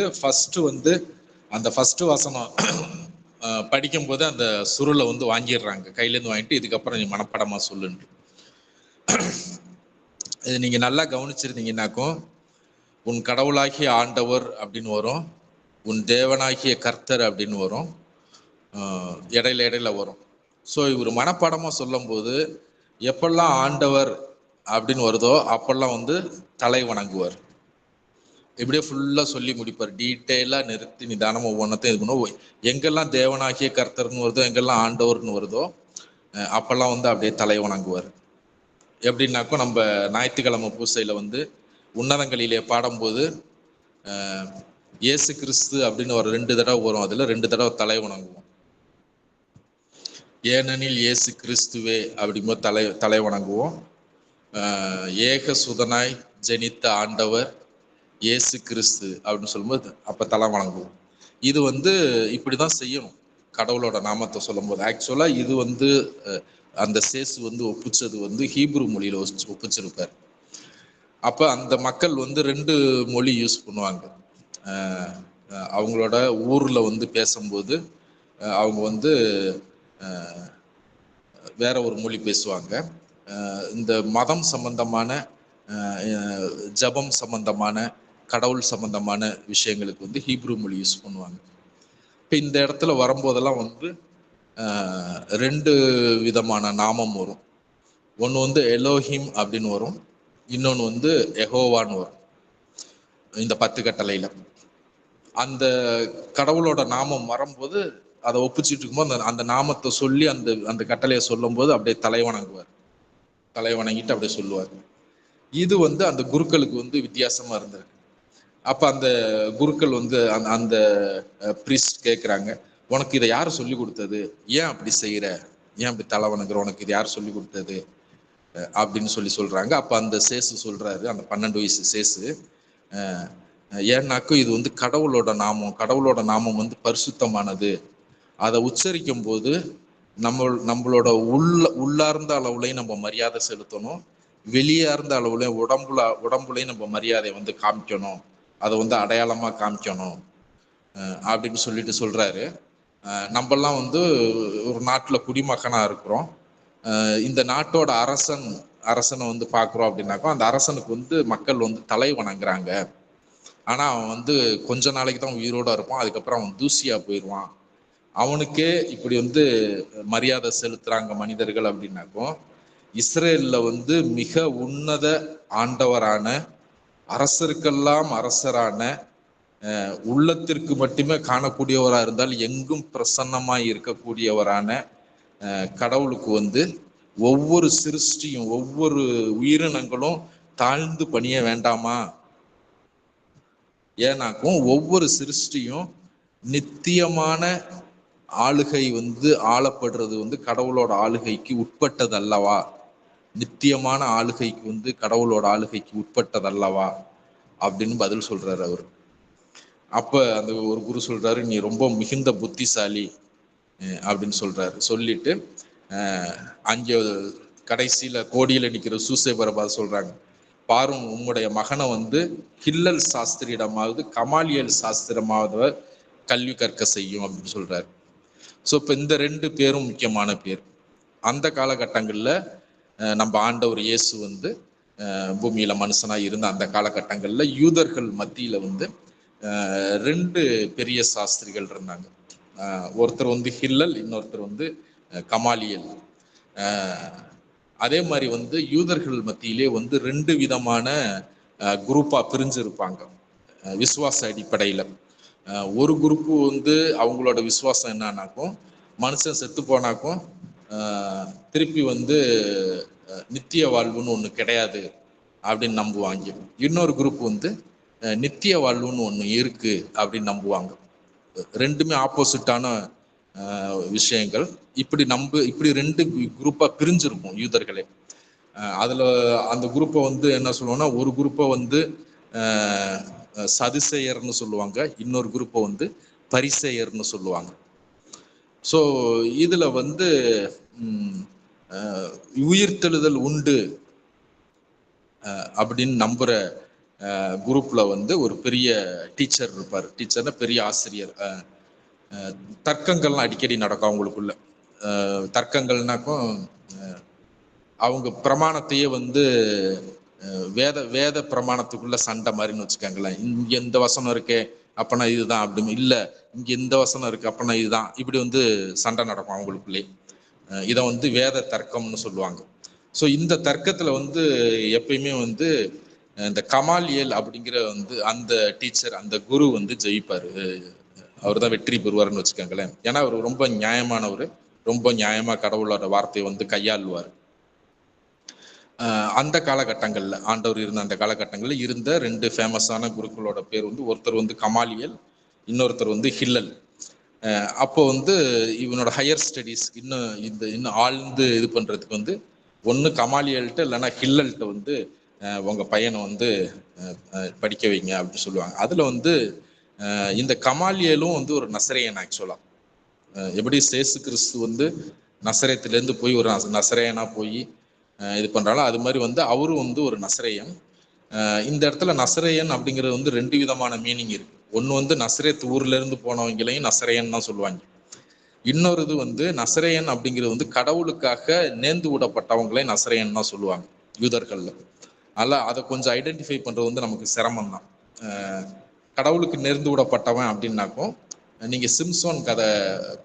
அந்த ஃபர்ஸ்ட் வசனம் படிக்கும்போது அந்த சுருளை வந்து வாங்கிடுறாங்க, கையிலேருந்து வாங்கிட்டு இதுக்கப்புறம் நீ மனப்படமா சொல்லுன்னு. இது நீங்க நல்லா கவனிச்சிருந்தீங்கன்னாக்கும் உன் கடவுளாகிய ஆண்டவர் அப்படின்னு வரும், உன் தேவனாகிய கர்த்தர் அப்படின்னு வரும், இடையில வரும். ஸோ இவர் மனப்பாடமாக சொல்லும் போது எப்பெல்லாம் ஆண்டவர் அப்படின்னு வருதோ அப்பெல்லாம் வந்து தலை வணங்குவார். இப்படியே ஃபுல்லாக சொல்லி முடிப்பார், டீட்டெயிலாக நிறுத்தி நிதானம் ஒவ்வொன்றத்தையும் இது பண்ணுவோம். எங்கெல்லாம் தேவனாகிய கர்த்தர்னு வருதோ எங்கெல்லாம் ஆண்டவர்னு வருதோ அப்பெல்லாம் வந்து அப்படியே தலை வணங்குவார். எப்படின்னாக்கும் நம்ம ஞாயிற்றுக்கிழமை பூசையில் வந்து உன்னதங்களிலே பாடும்போது இயேசு கிறிஸ்து அப்படின்னு ஒரு 2 தடவை வரும், அதில் 2 தடவை தலை வணங்குவோம். ஏனெனில் இயேசு கிறிஸ்துவே அப்படிங்கும்போது தலை வணங்குவோம். ஏக சுதனாய் ஜெனித்த ஆண்டவர் இயேசு கிறிஸ்து அப்படின்னு சொல்லும்போது அப்போ தலை வணங்குவோம். இது வந்து இப்படிதான் செய்யணும் கடவுளோட நாமத்தை சொல்லும் போது. ஆக்சுவலா இது வந்து அந்த சேசு வந்து ஒப்பிச்சது வந்து ஹீப்ரு மொழியில ஒப்பிச்சிருப்பார். அப்ப அந்த மக்கள் வந்து 2 மொழி யூஸ் பண்ணுவாங்க. அவங்களோட ஊர்ல வந்து பேசும்போது அவங்க வந்து வேற ஒரு மொழி பேசுவாங்க. இந்த மதம் சம்பந்தமான ஜபம் சம்பந்தமான கடவுள் சம்பந்தமான விஷயங்களுக்கு வந்து ஹீப்ரு மொழி யூஸ் பண்ணுவாங்க. இப்போ இந்த இடத்துல வரும்போதெல்லாம் வந்து 2 விதமான நாமம் வரும். ஒன்று வந்து எலோஹிம் அப்படின்னு வரும், இன்னொன்று வந்து எஹோவான்னு வரும் இந்த 10 கட்டளையில. அந்த கடவுளோட நாமம் வரும்போது அதை ஒப்பிச்சுட்டு இருக்கும்போது அந்த நாமத்தை சொல்லி அந்த அந்த கட்டளையை சொல்லும் போது அப்படியே தலைவணங்குவார், தலைவணங்கிட்டு அப்படியே சொல்லுவார். இது அந்த குருக்களுக்கு வித்தியாசமா இருந்திருக்கு. அப்ப அந்த குருக்கள் அந்த அந்த பிரீஸ்ட் கேட்குறாங்க, உனக்கு இதை யார் சொல்லி கொடுத்தது, ஏன் அப்படி செய்யற, ஏன் அப்படி தலைவணங்குற, உனக்கு இது யார் சொல்லி கொடுத்தது அப்படின்னு சொல்றாங்க. அப்ப அந்த சேசு சொல்றாரு, அந்த 12 வயசு சேசு, ஏன்னாக்கும் இது கடவுளோட நாமம், கடவுளோட நாமம் பரிசுத்தமானது. அதை உச்சரிக்கும் போது நம்மளோட உள்ளார்ந்த அளவுலையும் நம்ம மரியாதை செலுத்தணும், வெளியார்ந்த அளவுலையும் உடம்புலையும் நம்ம மரியாதை காமிக்கணும், அதை அடையாளமா காமிக்கணும் அப்படின்னு சொல்றாரு. நம்மெல்லாம் ஒரு நாட்டுல குடிமகனா இருக்கிறோம். இந்த நாட்டோட அரசனை பார்க்குறோம் அப்படின்னாக்கா அந்த அரசனுக்கு மக்கள் தலை வணங்குறாங்க. ஆனா அவன் கொஞ்ச நாளைக்கு தான் உயிரோட இருப்பான், அதுக்கப்புறம் அவன் தூசியா போயிடுவான். அவனுக்கே இப்படி மரியாதை செலுத்துறாங்க மனிதர்கள் அப்படின்னாக்கும், இஸ்ரேல்ல மிக உன்னத ஆண்டவரான, அரசருக்கெல்லாம் அரசரான, உள்ளத்திற்கு மட்டுமே காணக்கூடியவராக இருந்தால் எங்கும் பிரசன்னமாய் இருக்கக்கூடியவரான கடவுளுக்கு ஒவ்வொரு சிருஷ்டியும் ஒவ்வொரு உயிரினங்களும் தாழ்ந்து பணிய வேண்டாமா? ஏன்னாக்கும் ஒவ்வொரு சிருஷ்டியும் நித்தியமான ஆளுகை ஆளப்படுறது கடவுளோட ஆளுகைக்கு உட்பட்டது அல்லவா? நித்தியமான ஆளுகைக்கு கடவுளோட ஆளுகைக்கு உட்பட்டது அல்லவா அப்படின்னு பதில் சொல்றாரு அவர். அப்ப அந்த ஒரு குரு சொல்றாரு, நீ ரொம்ப மிகுந்த புத்திசாலி அப்படின்னு சொல்றாரு. சொல்லிட்டு அங்கே கடைசியில கோடியில நிக்கிற சூசேபரை பார்த்து சொல்றாங்க, பாரும் உம்முடைய மகனை ஹில்லல் சாஸ்திரியிடமாவது கமாலியல் சாஸ்திரமாவது கல்வி கற்க செய்யும் அப்படின்னு சொல்றாரு. ஸோ இப்போ இந்த 2 பேரும் முக்கியமான பேர். அந்த காலகட்டங்கள்ல நம்ம ஆண்டவர் இயேசு பூமியில மனுஷனா இருந்த அந்த காலகட்டங்கள்ல யூதர்கள் மத்தியில 2 பெரிய சாஸ்திரிகள் இருந்தாங்க. ஒருத்தர் ஹில்லல், இன்னொருத்தர் கமாலியல். அதே மாதிரி யூதர்கள் மத்தியிலே 2 விதமான குரூப்பா பிரிஞ்சு இருப்பாங்க விசுவாச அடிப்படையில. ஒரு குரூப்பு அவங்களோட விசுவாசம் என்னன்னாக்கும், மனுஷன் செத்து போனாக்கும் திருப்பி நித்திய வாழ்வுன்னு ஒண்ணு கிடையாது அப்படின்னு நம்புவாங்க. இன்னொரு குரூப் நித்திய வாழ்வுன்னு ஒண்ணு இருக்கு அப்படின்னு நம்புவாங்க. ரெண்டுமே ஆப்போசிட்டான விஷயங்கள். இப்படி 2 குரூப்பா பிரிஞ்சிருக்கும் யூதர்களே. அதுல அந்த குரூப்பை என்ன சொல்லுவோம்னா, ஒரு குரூப்பை சதுசேயர்னு சொல்லுவாங்க, இன்னொரு குரூப்பை பரிசேயர்னு சொல்லுவாங்க. ஸோ இதுல உயிர்த்தெழுதல் உண்டு அப்படின்னு நம்புற குரூப்ல ஒரு பெரிய டீச்சர் இருப்பார். டீச்சர்னா பெரிய ஆசிரியர். தர்க்கங்கள்லாம் அடிக்கடி நடக்கும் அவங்களுக்குள்ள. தர்க்கங்கள்னாக்கும் அவங்க பிரமாணத்தையே வேத பிரமாணத்துக்குள்ள சண்டை மாதிரின்னு வச்சுக்கோங்களேன். இங்க எந்த வசனம் இருக்கே அப்பனா இதுதான், அப்படி இல்ல இங்க எந்த வசனம் இருக்கு அப்பனா இதுதான், இப்படி சண்டை நடக்கும் அவங்களுக்குள்ளே. இதை வேத தர்க்கம்னு சொல்லுவாங்க. ஸோ இந்த தர்க்கத்துல எப்பயுமே இந்த கமாலியல் அப்படிங்கிற அந்த டீச்சர், அந்த குரு ஜெயிப்பாரு. அவர் தான் வெற்றி பெறுவார்னு வச்சுக்கோங்களேன். ஏன்னா அவர் ரொம்ப நியாயமானவர், ரொம்ப நியாயமா கடவுளோட வார்த்தையை கையாளுவார். அந்த காலகட்டங்கள்ல ஆண்டவர் இருந்த அந்த காலகட்டங்கள்ல இருந்த 2 ஃபேமஸான குருக்களோட பேர் ஒருத்தர் கமாலியல், இன்னொருத்தர் ஹில்லல். அப்போ இவனோட ஹையர் ஸ்டடீஸ் இன்னும் ஆழ்ந்து இது பண்றதுக்கு ஒன்று கமாலியல்கிட்ட இல்லைன்னா ஹில்லல்கிட்ட உங்க பையனை படிக்க வைங்க அப்படின்னு சொல்லுவாங்க. அதுல இந்த கமாலியலும் ஒரு நசரேயன். ஆக்சுவலா எப்படி சேசு கிறிஸ்து நசரேத்திலேருந்து போய் ஒரு நசரேயனா போய் இது பண்றாலும் அது மாதிரி அவரும் ஒரு நசரேயன். இந்த இடத்துல நசரேயன் அப்படிங்கிறது 2 விதமான மீனிங் இருக்கு. ஒன்று நசரேத் ஊர்ல இருந்து போனவங்களையும் நசரேயன் தான் சொல்லுவாங்க. இன்னொரு இது நசரேயன் அப்படிங்கிறது கடவுளுக்காக நேர்ந்து விடப்பட்டவங்களையும் நசரேயன் தான் சொல்லுவாங்க யூதர்கள்ல. அதனால அதை கொஞ்சம் ஐடென்டிஃபை பண்றது நமக்கு சிரமம் தான். கடவுளுக்கு நேர்ந்து விடப்பட்டவன் அப்படின்னாக்கும், நீங்க சிம்சோன் கதை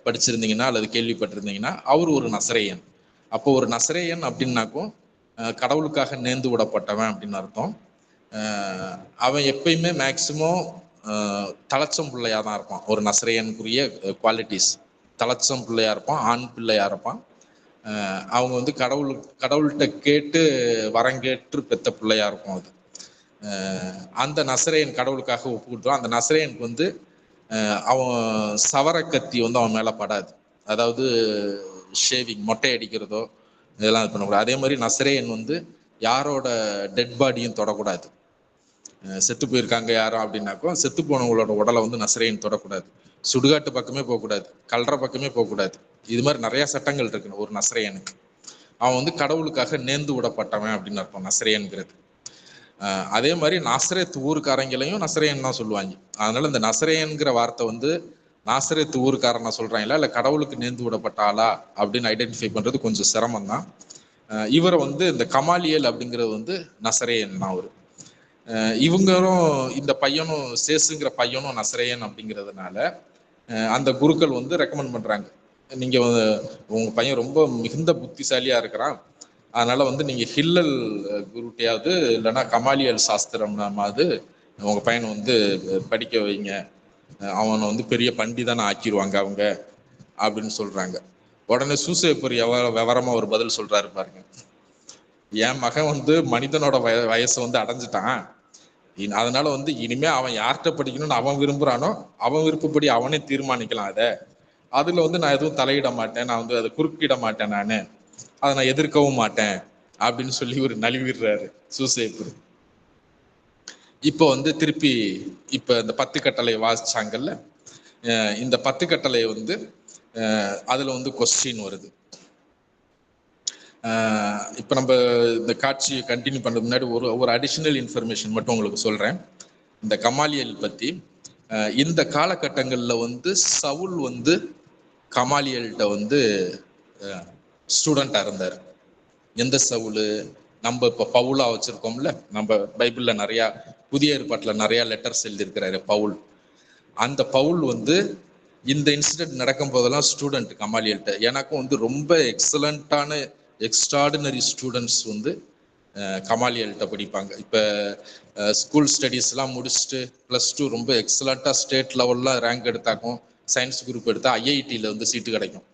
படிச்சிருந்தீங்கன்னா அல்லது கேள்விப்பட்டிருந்தீங்கன்னா அவர் ஒரு நசரேயன். அப்போ ஒரு நசரேயன் அப்படின்னாக்கும் கடவுளுக்காக நேர்ந்து விடப்பட்டவன் அப்படின்னு அர்த்தம். அவன் எப்பயுமே மேக்சிமம் தலச்சம் பிள்ளையா தான் இருப்பான். ஒரு நசரேயனுக்குரிய குவாலிட்டிஸ், தலச்சம் பிள்ளையா இருப்பான், ஆண் பிள்ளையா இருப்பான். அவங்க வந்து கடவுள்கிட்ட கேட்டு வரங்கேற்று பெத்த பிள்ளையா இருக்கும் அது. அந்த நசரேயன் கடவுளுக்காக ஒப்பு கொடுத்தான். அந்த நசரேயனுக்கு வந்து அவன் சவர கத்தி வந்து அவன் மேல படாது. அதாவது ஷேவிங், மொட்டை அடிக்கிறதோ இதெல்லாம் இது பண்ணக்கூடாது. அதே மாதிரி நசரேயன் வந்து யாரோட டெட் பாடியும் தொடக்கூடாது. செத்து போயிருக்காங்க யாரும் அப்படின்னாக்கோ செத்து போனவங்களோட உடலை வந்து நசரேயன் தொடக்கூடாது. சுடுகாட்டு பக்கமே போகக்கூடாது, கல்ற பக்கமே போகக்கூடாது. இது மாதிரி நிறைய சட்டங்கள் இருக்கு ஒரு நசரேயனுக்கு. அவன் வந்து கடவுளுக்காக நேர்ந்து விடப்பட்டவன் அப்படின்னு அர்த்தம் நசரேயன்கிறது. அதே மாதிரி நாசரேத் ஊருக்காரங்களையும் நசரேயன் தான் சொல்லுவாங்க. அதனால இந்த நசரேயன்கிற வார்த்தை வந்து நாசரேத் ஊருக்காரன் சொல்றாங்களா இல்ல கடவுளுக்கு நேர்ந்து விடப்பட்ட ஆளா அப்படின்னு ஐடென்டிஃபை பண்றது கொஞ்சம் சிரமம் தான். இவரை வந்து இந்த கமாலியல் அப்படிங்கிறது வந்து நசரேயன் தான் அவரு. இவங்களும் இந்த பையனும் சேசுங்கிற பையனும் நசரேயன் அப்படிங்கிறதுனால அந்த குருக்கள் வந்து ரெக்கமெண்ட் பண்றாங்க, நீங்க உங்க பையன் ரொம்ப மிகுந்த புத்திசாலியா இருக்கிறான், அதனால வந்து நீங்க ஹில்லல் குருட்டையாவது இல்லைன்னா கமாலியல் சாஸ்திரம்னாவது உங்க பையனை வந்து படிக்க வைங்க, அவனை வந்து பெரிய பண்டிதான ஆக்கிடுவாங்க அவங்க அப்படின்னு சொல்றாங்க. உடனே சூசேப்பர் விவரமா ஒரு பதில் சொல்றாரு பாருங்க. என் மகன் வந்து மனிதனோட வயசை வந்து அடைஞ்சிட்டான், அதனால வந்து இனிமே அவன் யார்கிட்ட படிக்கணும்னு அவன் விரும்புறானோ அவன் விருப்பப்படி அவனே தீர்மானிக்கலாம். அதுல வந்து நான் எதுவும் தலையிட மாட்டேன், நான் வந்து அதை குறுக்கிட மாட்டேன், அதை நான் எதிர்க்கவும் மாட்டேன் அப்படின்னு சொல்லி ஒரு நழுவிடுறாரு சூசேப்பர். இப்போ வந்து திருப்பி இப்ப இந்த 10 கட்டளை வாசிச்சாங்கல்ல, இந்த 10 கட்டளை வந்து அதுல வந்து கொஸ்டின் வருது. இப்போ நம்ம இந்த காட்சியை கண்டினியூ பண்ணுறது முன்னாடி ஒரு அடிஷ்னல் இன்ஃபர்மேஷன் மட்டும் உங்களுக்கு சொல்கிறேன் இந்த கமாலியல் பற்றி. இந்த காலகட்டங்களில் வந்து சவுல் வந்து கமாலியல்கிட்ட வந்து ஸ்டூடெண்ட்டாக இருந்தார். எந்த சவுல்? நம்ம இப்போ பவுலா வச்சுருக்கோம்ல, நம்ம பைபிளில் நிறையா புதிய ஏற்பாட்டில் நிறையா லெட்டர்ஸ் எழுதியிருக்கிறாரு பவுல். அந்த பவுல் வந்து இந்த இன்சிடென்ட் நடக்கும் போதெல்லாம் ஸ்டூடெண்ட் கமாலியல்கிட்ட. எனக்கும் வந்து ரொம்ப எக்ஸலண்ட்டான எக்ஸ்ட்ராடினரி ஸ்டூடெண்ட்ஸ் வந்து கமாலியல்கிட்ட படிப்பாங்க. இப்போ ஸ்கூல் ஸ்டடீஸ்லாம் முடிச்சுட்டு +2 ரொம்ப எக்ஸலண்ட்டாக ஸ்டேட் லெவல்லாம் ரேங்க் எடுத்தாக்கும், சயின்ஸ் குரூப் எடுத்தால் ஐஐடியில் வந்து சீட்டு கிடைக்கும்.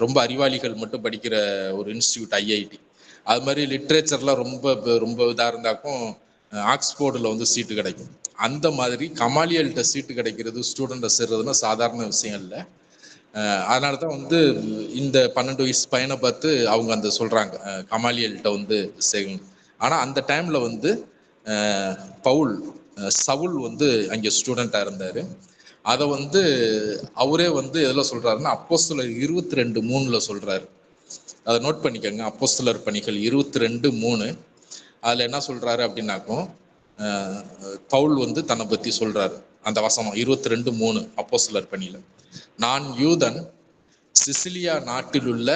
ரொம்ப அறிவாளிகள் மட்டும் படிக்கிற ஒரு இன்ஸ்டியூட் ஐஐடி. அது மாதிரி லிட்ரேச்சர்லாம் ரொம்ப இதாக இருந்தாக்கும் ஆக்ஸ்போர்டில் வந்து சீட்டு கிடைக்கும். அந்த மாதிரி கமாலியல்கிட்ட சீட்டு கிடைக்கிறது, ஸ்டூடெண்ட்டை சேர்றதுன்னா சாதாரண விஷயம் இல்லை. அதனால தான் வந்து இந்த 12 வயசு பையனை பார்த்து அவங்க அந்த சொல்றாங்க கமாலியல்கிட்ட வந்து சேவிங். ஆனால் அந்த டைம்ல வந்து சவுல் வந்து அங்கே ஸ்டூடெண்டா இருந்தாரு. அதை வந்து அவரே வந்து எதில் சொல்றாருன்னா அப்போஸ்தலர் 22:3 சொல்றாரு. அதை நோட் பண்ணிக்கோங்க. அப்போஸ்தலர் பணிகள் 22:3 அதுல என்ன சொல்றாரு அப்படின்னாக்கும் பவுல் வந்து தன்னை பத்தி சொல்றாரு. அந்த வசனம் 22:3 அப்போஸ்தலர் பணியில, நான் யூதன், சிசிலியா நாட்டில் உள்ள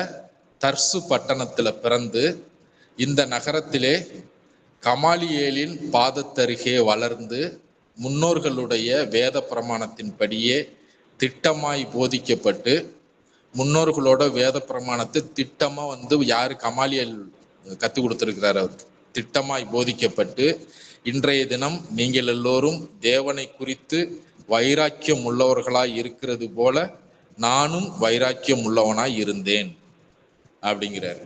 தர்சு பட்டணத்துல பிறந்து இந்த நகரத்திலே கமாலியேலின் பாதத்தருகே வளர்ந்து முன்னோர்களுடைய வேத பிரமாணத்தின்படியே திட்டமாய் போதிக்கப்பட்டு, முன்னோர்களோட வேத பிரமாணத்தை திட்டமா வந்து யாரு கமாலியல் கத்து கொடுத்திருக்கிறார், அவருக்கு திட்டமாய் போதிக்கப்பட்டு, இன்றைய தினம் நீங்கள் எல்லோரும் தேவனை குறித்து வைராக்கியம் உள்ளவர்களாய் இருக்கிறது போல நானும் வைராக்கியம் உள்ளவனாய் இருந்தேன் அப்படிங்கிறாரு.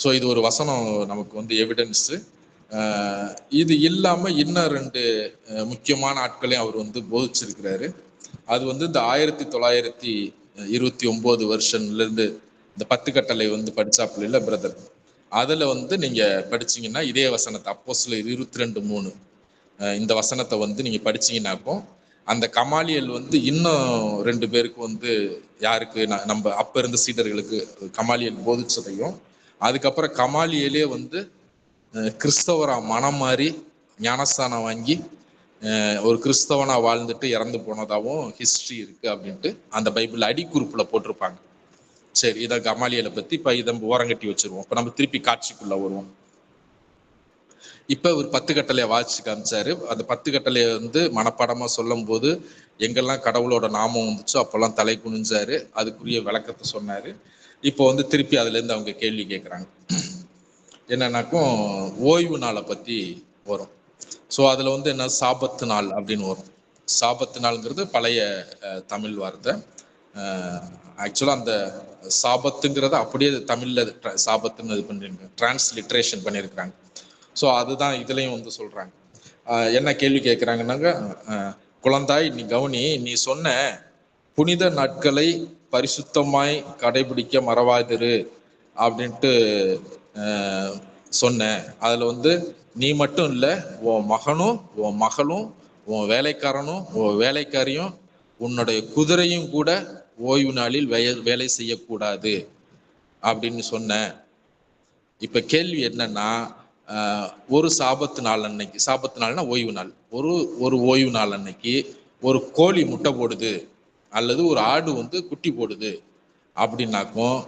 ஸோ இது ஒரு வசனம் நமக்கு வந்து எவிடன்ஸ். இது இல்லாம இன்னும் 2 முக்கியமான ஆட்களையும் அவர் வந்து போதிச்சிருக்கிறாரு. அது வந்து இந்த 1929 வருஷன்ல இருந்து இந்த 10 கட்டளை வந்து படிச்சாப்புல இல்ல பிரதர், அதுல வந்து நீங்க படிச்சீங்கன்னா இதே வசனத்தை அப்போஸ்தலர் 22:3 இந்த வசனத்தை வந்து நீங்க படிச்சீங்கன்னாக்கும் அந்த கமாலியல் வந்து இன்னும் 2 பேருக்கு வந்து யாருக்கு நம்ம அப்ப இருந்த சீடர்களுக்கு கமாலியல் போதிச்சதையும், அதுக்கப்புறம் கமாலியலே வந்து கிறிஸ்தவரா மனம் மாறி ஞானஸ்தானம் வாங்கி ஒரு கிறிஸ்தவனா வாழ்ந்துட்டு இறந்து போனதாகவும் ஹிஸ்டரி இருக்கு அப்படின்ட்டு அந்த பைபிள் அடிக்குறிப்புல போட்டிருப்பாங்க. சரி, இதை கமாலியலை பத்தி இப்ப இதை ஓரங்கட்டி வச்சிருவோம். இப்ப நம்ம திருப்பி காட்சிக்குள்ள வருவோம். இப்ப ஒரு 10 கட்டளையை வாசிச்சு காமிச்சாரு. அந்த 10 கட்டளையை வந்து மனப்பாடமா சொல்லும் போது எங்கெல்லாம் கடவுளோட நாமம் வந்துச்சோ அப்பெல்லாம் தலை குனிஞ்சாரு, அதுக்குரிய விளக்கத்தை சொன்னாரு. இப்போ வந்து திருப்பி அதுல இருந்து அவங்க கேள்வி கேட்கறாங்க. என்னன்னாக்கும் ஓய்வு நாளை பத்தி வரும். ஸோ அதுல வந்து என்ன சாபத்து நாள் அப்படின்னு வரும். சாபத்து நாள்ங்கிறது பழைய தமிழ் வார்த்தை. ஆக்சுவலாக அந்த சாபத்துங்கிறத அப்படியே தமிழில் சாபத்துன்னு இது பண்ணிருக்காங்க, டிரான்ஸ்லிட்ரேஷன் பண்ணியிருக்கிறாங்க. ஸோ அதுதான் இதுலேயும் வந்து சொல்கிறாங்க. என்ன கேள்வி கேட்குறாங்கன்னாங்க, குழந்தாய் நீ கவனி, நீ சொன்ன புனித நாட்களை பரிசுத்தமாய் கடைபிடிக்க மறவாதிரு அப்படின்ட்டு சொன்னேன். அதில் வந்து நீ மட்டும் இல்லை, உன் மகனும் உன் மகளும் உன் வேலைக்காரனும் உன் வேலைக்காரியும் உன்னுடைய குதிரையும் கூட ஓய்வு நாளில் வேலை செய்யக்கூடாது அப்படின்னு சொன்னேன். இப்ப கேள்வி என்னன்னா, ஒரு சாபத்து நாள் அன்னைக்கு, சாபத்து நாள்னா ஓய்வு நாள், ஒரு ஓய்வு நாள் அன்னைக்கு ஒரு கோழி முட்டை போடுது அல்லது ஒரு ஆடு வந்து குட்டி போடுது அப்படின்னாக்கும்,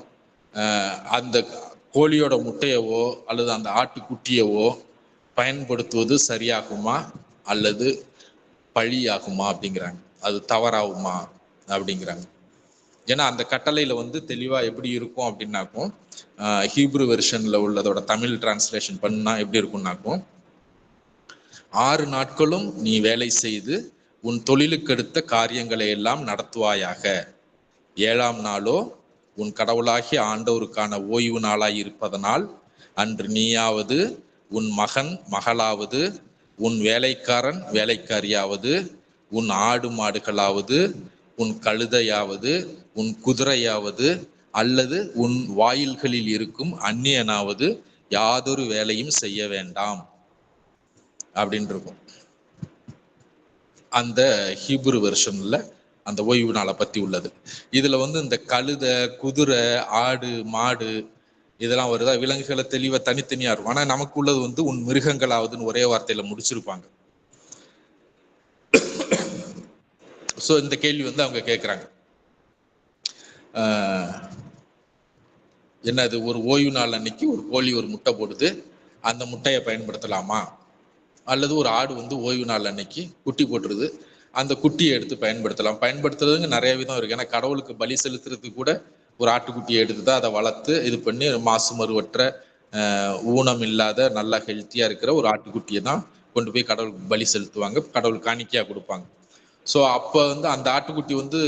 அந்த கோழியோட முட்டையவோ அல்லது அந்த ஆட்டு குட்டியவோ பயன்படுத்துவது சரியாகுமா அல்லது பழியாகுமா அப்படிங்கிறாங்க. அது தவறாகுமா அப்படிங்கிறாங்க. ஏன்னா அந்த கட்டளையில வந்து தெளிவா எப்படி இருக்கும் அப்படின்னாக்கும், ஹீப்ரு வெர்ஷன்ல உள்ளதோட தமிழ் டிரான்ஸ்லேஷன் பண்ணா எப்படி இருக்கும்னாக்கும், 6 நாட்களும் நீ வேலை செய்து உன் தொழிலுக்கு எடுத்த காரியங்களை எல்லாம் நடத்துவாயாக, 7ஆம் நாளோ உன் கடவுளாகிய ஆண்டவருக்கான ஓய்வு நாளாய் இருப்பதனால் அன்று நீயாவது உன் மகன் மகளாவது உன் வேலைக்காரன் வேலைக்காரியாவது உன் ஆடு மாடுகளாவது உன் கழுதையாவது உன் குதிரையாவது அல்லது உன் வாயில்களில் இருக்கும் அந்நியனாவது யாதொரு வேலையும் செய்ய வேண்டாம் அப்படின்னு இருக்கும் அந்த ஹீப்ரு வெர்ஷன்ல அந்த ஓய்வு நாளை பத்தி உள்ளது. இதுல வந்து இந்த கழுதை, குதிரை, ஆடு, மாடு இதெல்லாம் வருதா, விலங்குகளை தெளிவா தனித்தனியா இருக்கும். ஆனா நமக்கு உள்ளது வந்து உன் மிருகங்களாவதுன்னு ஒரே வார்த்தையில முடிச்சிருப்பாங்க. சோ இந்த கேள்வி வந்து அவங்க கேட்குறாங்க, என்னது, ஒரு ஓய்வு நாள் அன்னைக்கு ஒரு கோழி ஒரு முட்டை போடுது, அந்த முட்டையை பயன்படுத்தலாமா? அல்லது ஒரு ஆடு வந்து ஓய்வு நாள் அன்னைக்கு குட்டி போட்டுருது, அந்த குட்டியை எடுத்து பயன்படுத்தலாம். பயன்படுத்துறதுங்க நிறைய விதம் இருக்கு. ஏன்னா கடவுளுக்கு பலி செலுத்துறதுக்கு கூட ஒரு ஆட்டுக்குட்டியை எடுத்து தான் அதை வளர்த்து இது பண்ணி மாசு மறுவற்ற ஊனம் இல்லாத நல்லா ஹெல்த்தியா இருக்கிற ஒரு ஆட்டுக்குட்டியை தான் கொண்டு போய் கடவுளுக்கு பலி செலுத்துவாங்க, கடவுளுக்கு காணிக்கையா கொடுப்பாங்க. ஸோ அப்போ வந்து அந்த ஆட்டுக்குட்டி வந்து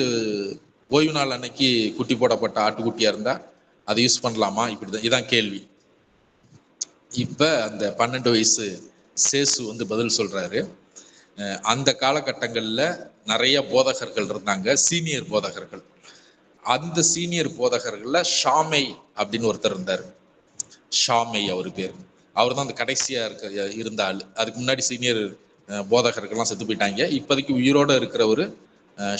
ஓய்வு நாள் அன்னைக்கு குட்டி போடப்பட்ட ஆட்டுக்குட்டியா இருந்தா அதை யூஸ் பண்ணலாமா? இப்படிதான், இதான் கேள்வி. இப்ப அந்த 12 வயசு சேசு வந்து பதில் சொல்றாரு. அந்த காலகட்டங்கள்ல நிறைய போதகர்கள் இருந்தாங்க, சீனியர் போதகர்கள். அந்த சீனியர் போதகர்கள்ல ஷாமை அப்படின்னு ஒருத்தர் இருந்தார். ஷாமை அவர் பேர். அவர் தான் அந்த கடைசியா இருந்த ஆள். அதுக்கு முன்னாடி சீனியர் போதகர்கள்லாம் செத்து போயிட்டாங்க. இப்போதைக்கு உயிரோட இருக்கிறவர்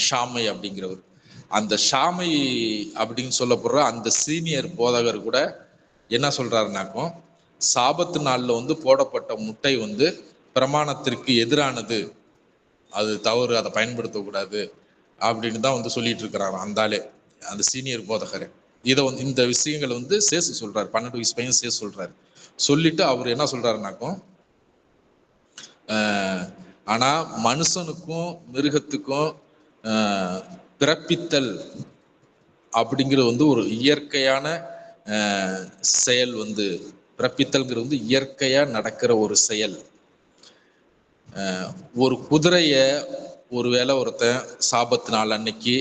ஷாமை அப்படிங்கிறவர். அந்த ஷாமை அப்படின்னு சொல்லப்படுற அந்த சீனியர் போதகர் கூட என்ன சொல்றாருனாக்கும், சாபத்து நாள்ல வந்து போடப்பட்ட முட்டை வந்து பிரமாணத்திற்கு எதிரானது, அது தவறு, அதை பயன்படுத்தக்கூடாது அப்படின்னு தான் வந்து சொல்லிட்டு இருக்கிறாரு அந்த ஆளே, அந்த சீனியர் போதகர். இதை வந்து இந்த விஷயங்களை வந்து சேசு சொல்றாரு, 12 வயசு பையன் சேசு சொல்றாரு. சொல்லிட்டு அவர் என்ன சொல்றாருனாக்கும், ஆனா மனுஷனுக்கும் மிருகத்துக்கும் பிறப்பித்தல் அப்படிங்கிறது வந்து ஒரு இயற்கையான செயல். வந்து பிறப்பித்தல்ங்கிறது வந்து இயற்கையா நடக்கிற ஒரு செயல். ஒரு குதிரைய ஒருவேளை ஒருத்தன் சாபத்து நாள் அன்னைக்கு,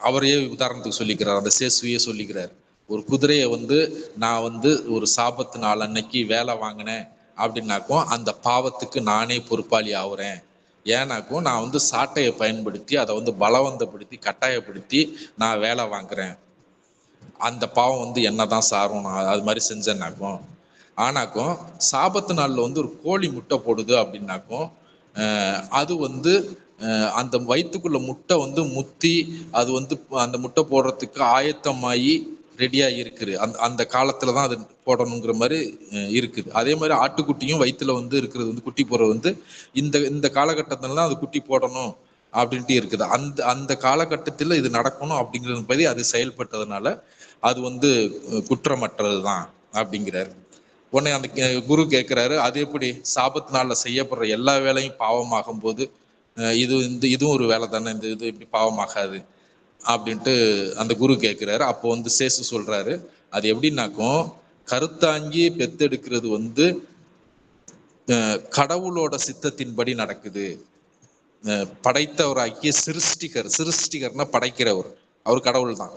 அவரையே உதாரணத்துக்கு சொல்லிக்கிறார், அந்த சேசுவையே சொல்லிக்கிறார், ஒரு குதிரைய வந்து நான் வந்து ஒரு சாபத்து நாள் அன்னைக்கு வேலை வாங்கினேன் அப்படின்னாக்கும் அந்த பாவத்துக்கு நானே பொறுப்பாளி ஆகுறேன். ஏன்னாக்கும் நான் வந்து சாட்டையை பயன்படுத்தி அதை வந்து பலவந்தப்படுத்தி கட்டாயப்படுத்தி நான் வேலை வாங்குறேன், அந்த பாவம் வந்து என்னதான் சாரும், நான் அது மாதிரி செஞ்சேன்னாக்கும். ஆனாக்கும் சாபத்து நாள்ல வந்து ஒரு கோழி முட்டை போடுது அப்படின்னாக்கும் அது வந்து அந்த வயிற்றுக்குள்ள முட்டை வந்து முத்தி அது வந்து அந்த முட்டை போடுறதுக்கு ஆயத்தமாகி ரெடியா இருக்குது. அந்த காலத்துலதான் அது போடணுங்கிற மாதிரி இருக்குது. அதே மாதிரி ஆட்டுக்குட்டியும் வயிற்றுல வந்து இருக்கிறது வந்து குட்டி போடுறது வந்து இந்த காலகட்டத்துல தான் அது குட்டி போடணும் அப்படின்ட்டு இருக்குது. அந்த காலகட்டத்தில் இது நடக்கணும் அப்படிங்கிறது பற்றி அது செயல்பட்டதுனால அது வந்து குற்றமற்றது தான் அப்படிங்கிறாரு. உடனே அந்த குரு கேட்கிறாரு, அது எப்படி சாபத்து நாள்ல செய்யப்படுற எல்லா வேலையும் பாவமாகும் போது இதுவும் ஒரு வேலை தானே, இது எப்படி பாவமாகாது அப்படின்ட்டு அந்த குரு கேட்கிறாரு. அப்போ வந்து சேசு சொல்றாரு, அது எப்படின்னாக்கும் கருத்தாங்கி பெத்தெடுக்கிறது வந்து கடவுளோட சித்தத்தின்படி நடக்குது. படைத்தவராகிய சிருஷ்டிகர்னா படைக்கிறவர், அவர் கடவுள் தான்.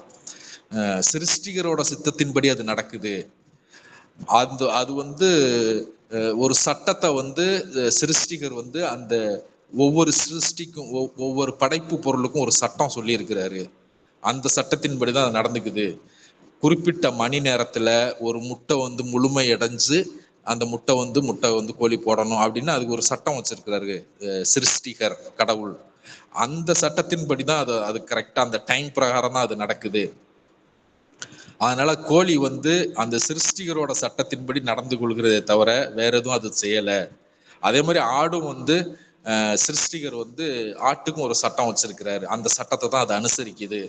சிருஷ்டிகரோட சித்தத்தின்படி அது நடக்குது. அது வந்து ஒரு சட்டத்தை வந்து சிருஷ்டிகர் வந்து அந்த ஒவ்வொரு சிருஷ்டிக்கும் ஒவ்வொரு படைப்பு பொருளுக்கும் ஒரு சட்டம் சொல்லி இருக்கிறாரு. அந்த சட்டத்தின்படிதான் அது நடந்துக்குது. குறிப்பிட்ட மணி நேரத்துல ஒரு முட்டை வந்து முழுமை அடைஞ்சு அந்த முட்டை வந்து கோழி போடணும் அப்படின்னு அதுக்கு ஒரு சட்டம் வச்சிருக்கிறாரு சிருஷ்டிகர் கடவுள். அந்த சட்டத்தின்படிதான் அது கரெக்டா அந்த டைம் பிரகாரம் தான் அது நடக்குது. அதனால கோழி வந்து அந்த சிருஷ்டிகரோட சட்டத்தின்படி நடந்து கொள்கிறதே தவிர வேற எதுவும் அது செய்யல. அதே மாதிரி ஆடும் வந்து சிருஷ்டிகர் வந்து ஆட்டுக்கும் ஒரு சட்டம் வச்சிருக்கிறாரு. அந்த சட்டத்தை தான் அது அனுசரிக்குது.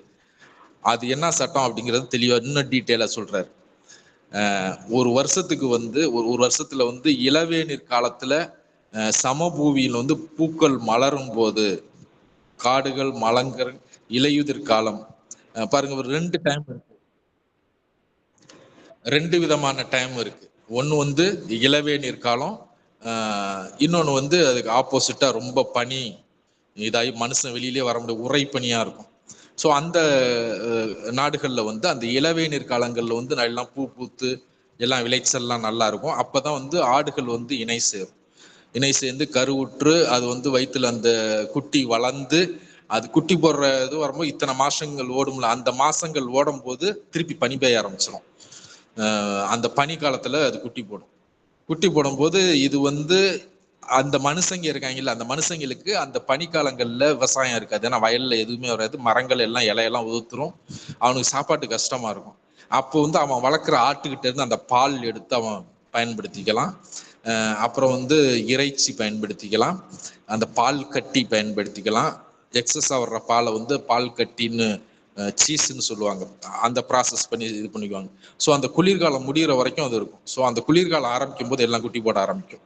அது என்ன சட்டம் அப்படிங்கிறது தெளிவா இன்னும் டீட்டெயிலா சொல்றாரு. ஒரு வருஷத்துக்கு வந்து ஒரு வருஷத்துல வந்து இளவேநீர் காலத்துல சமபூமியில் வந்து பூக்கள் மலரும் போது, காடுகள் மலங்கர் இலையுதிர் காலம், பாருங்க ஒரு 2 டைம் இருக்கு, 2 விதமான டைம் இருக்கு. ஒண்ணு வந்து இளவேநீர் காலம், இன்னொன்னு வந்து அதுக்கு ஆப்போசிட்டா ரொம்ப பனி இதாகி மனுஷன் வெளியிலே வர முடியாது, உரை பனியா இருக்கும். ஸோ அந்த நாடுகளில் வந்து அந்த இளவேநீர் காலங்களில் வந்து எல்லாம் பூ பூத்து எல்லாம் விளைச்சல்லாம் நல்லா இருக்கும். அப்போதான் வந்து ஆடுகள் வந்து இணை சேர்ந்து கருவுற்று அது வந்து வயிற்றுல அந்த குட்டி வளர்ந்து அது குட்டி போடுற இது வரும்போது இத்தனை மாசங்கள் ஓடும்ல, அந்த மாசங்கள் ஓடும் போது திருப்பி பனி பெய்ய ஆரம்பிச்சிடும். அந்த பனி காலத்துல அது குட்டி போடும்போது இது வந்து அந்த மனுஷங்க இருக்காங்கல்ல, அந்த மனுஷங்களுக்கு அந்த பனிக்காலங்கள்ல விவசாயம் இருக்காது. ஏன்னா வயல்ல எதுவுமே வராது, மரங்கள் எல்லாம் இலையெல்லாம் உதுத்துரும், அவனுக்கு சாப்பாட்டு கஷ்டமா இருக்கும். அப்போ வந்து அவன் வளர்க்குற ஆட்டுக்கிட்ட இருந்து அந்த பால் எடுத்து அவன் பயன்படுத்திக்கலாம். அப்புறம் வந்து இறைச்சி பயன்படுத்திக்கலாம், அந்த பால் கட்டி பயன்படுத்திக்கலாம். எக்ஸஸா வர்ற பாலை வந்து பால் கட்டின்னு சீஸ்ன்னு சொல்லுவாங்க, அந்த ப்ராசஸ் பண்ணி இது பண்ணிக்குவாங்க. ஸோ அந்த குளிர்காலம் முடிகிற வரைக்கும் அது இருக்கும். ஸோ அந்த குளிர்காலம் ஆரம்பிக்கும் போது எல்லாம் குட்டி போட ஆரம்பிக்கும்.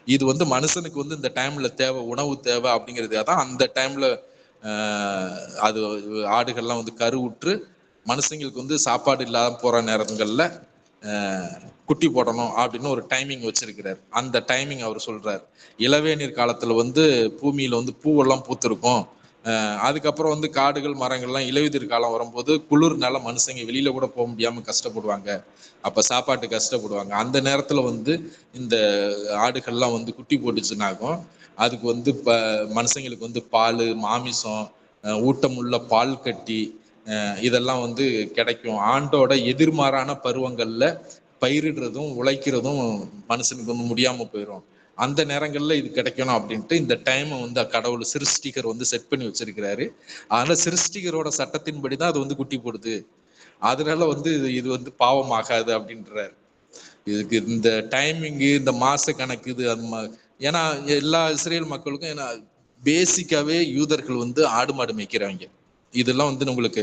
இது வந்து மனுஷனுக்கு வந்து இந்த டைம்ல தேவை, உணவு தேவை அப்படிங்கிறதுக்காக தான் அந்த டைம்ல அது ஆடுகள்லாம் வந்து கருவுற்று மனுஷங்களுக்கு வந்து சாப்பாடு இல்லாத போற நேரங்கள்ல குட்டி போடணும் அப்படின்னு ஒரு டைமிங் வச்சிருக்கிறார். அந்த டைமிங் அவர் சொல்றாரு. இளவேநீர் காலத்துல வந்து பூமியில வந்து பூவெல்லாம் பூத்திருக்கும். அதுக்கப்புறம் வந்து காடுகள் மரங்கள்லாம் இலையுதிர் காலம் வரும்போது குளிர்னால மனுஷங்க வெளியில கூட போக முடியாம கஷ்டப்படுவாங்க, அப்ப சாப்பாட்டு கஷ்டப்படுவாங்க. அந்த நேரத்துல வந்து இந்த ஆடுகள்லாம் வந்து குட்டி போட்டுச்சுன்னாகும் அதுக்கு வந்து மனுஷங்களுக்கு வந்து பால் மாமிசம் ஊட்டமுள்ள பால் கட்டி இதெல்லாம் வந்து கிடைக்கும். ஆண்டோட எதிர்மாறான பருவங்கள்ல பயிரிடுறதும் உழைக்கிறதும் மனுஷனுக்கு வந்து முடியாம போயிடும். அந்த நேரங்கள்ல இது கிடைக்கணும் அப்படின்ட்டு இந்த டைமை வந்து கடவுள் சிருஷ்டிகர் வந்து செட் பண்ணி வச்சிருக்கிறாரு. அதனால சிருஷ்டிகரோட சட்டத்தின்படிதான் அது வந்து குட்டி போடுது. அதனால வந்து இது வந்து பாவம் ஆகாது அப்படின்றாரு. இதுக்கு இந்த டைமிங்கு இந்த மாச கணக்கு இது ஏன்னா எல்லா இஸ்ரேல் மக்களுக்கும் ஏன்னா பேசிக்காவே யூதர்கள் வந்து ஆடு மாடு மேய்க்கிறவங்க. இதெல்லாம் வந்து உங்களுக்கு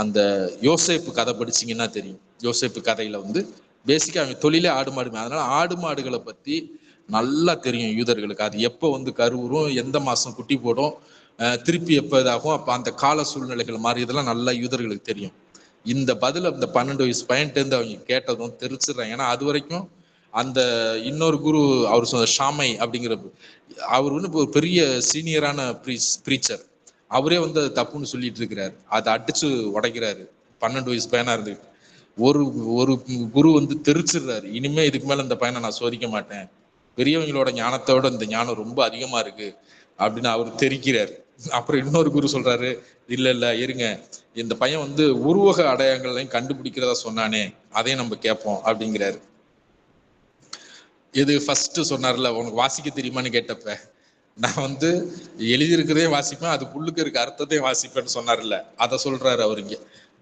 அந்த யோசேப்பு கதை படிச்சீங்கன்னா தெரியும். யோசேப்பு கதையில வந்து பேசிக்கா அவங்க தொழிலே ஆடு மாடு. அதனால ஆடு மாடுகளை பத்தி நல்லா தெரியும் யூதர்களுக்கு. அது எப்போ வந்து கருவுறும், எந்த மாசம் குட்டி போடும், திருப்பி எப்போ இதாகும், அப்ப அந்த கால சூழ்நிலைகள் மாதிரி இதெல்லாம் நல்லா யூதர்களுக்கு தெரியும். இந்த பதில இந்த 12 வயசு பையன்ட்டு அவங்க கேட்டதும் தெரிஞ்சிடறாங்க. ஏன்னா அது வரைக்கும் அந்த இன்னொரு குரு அவர் சொன்ன ஷாமை அப்படிங்கிற அவர் வந்து ஒரு பெரிய சீனியரான ப்ரீச்சர். அவரே வந்து அது தப்புன்னு சொல்லிட்டு இருக்கிறாரு. அதை அடிச்சு உடைக்கிறாரு 12 வயசு பையனா இருந்து. ஒரு ஒரு குரு வந்து தெரிச்சிடுறாரு, இனிமே இதுக்கு மேல இந்த பையனை நான் சோதிக்க மாட்டேன், பெரியவங்களோட ஞானத்தோட இந்த ஞானம் ரொம்ப அதிகமா இருக்கு அப்படின்னு அவர் தெரிக்கிறாரு. அப்புறம் இன்னொரு குரு சொல்றாரு, இல்ல இருங்க, இந்த பையன் வந்து உருவக அடையாளங்களையும் கண்டுபிடிக்கிறதா சொன்னானே, அதையும் நம்ம கேட்போம் அப்படிங்கிறாரு. இது ஃபர்ஸ்ட் சொன்னார்ல, உனக்கு வாசிக்க தெரியுமான்னு கேட்டப்ப நான் வந்து எழுதியிருக்கிறதே வாசிப்பேன், அது புல்லுக்கு இருக்க அர்த்தத்தையும் வாசிப்பேன்னு சொன்னார்ல, அதை சொல்றாரு அவருங்க.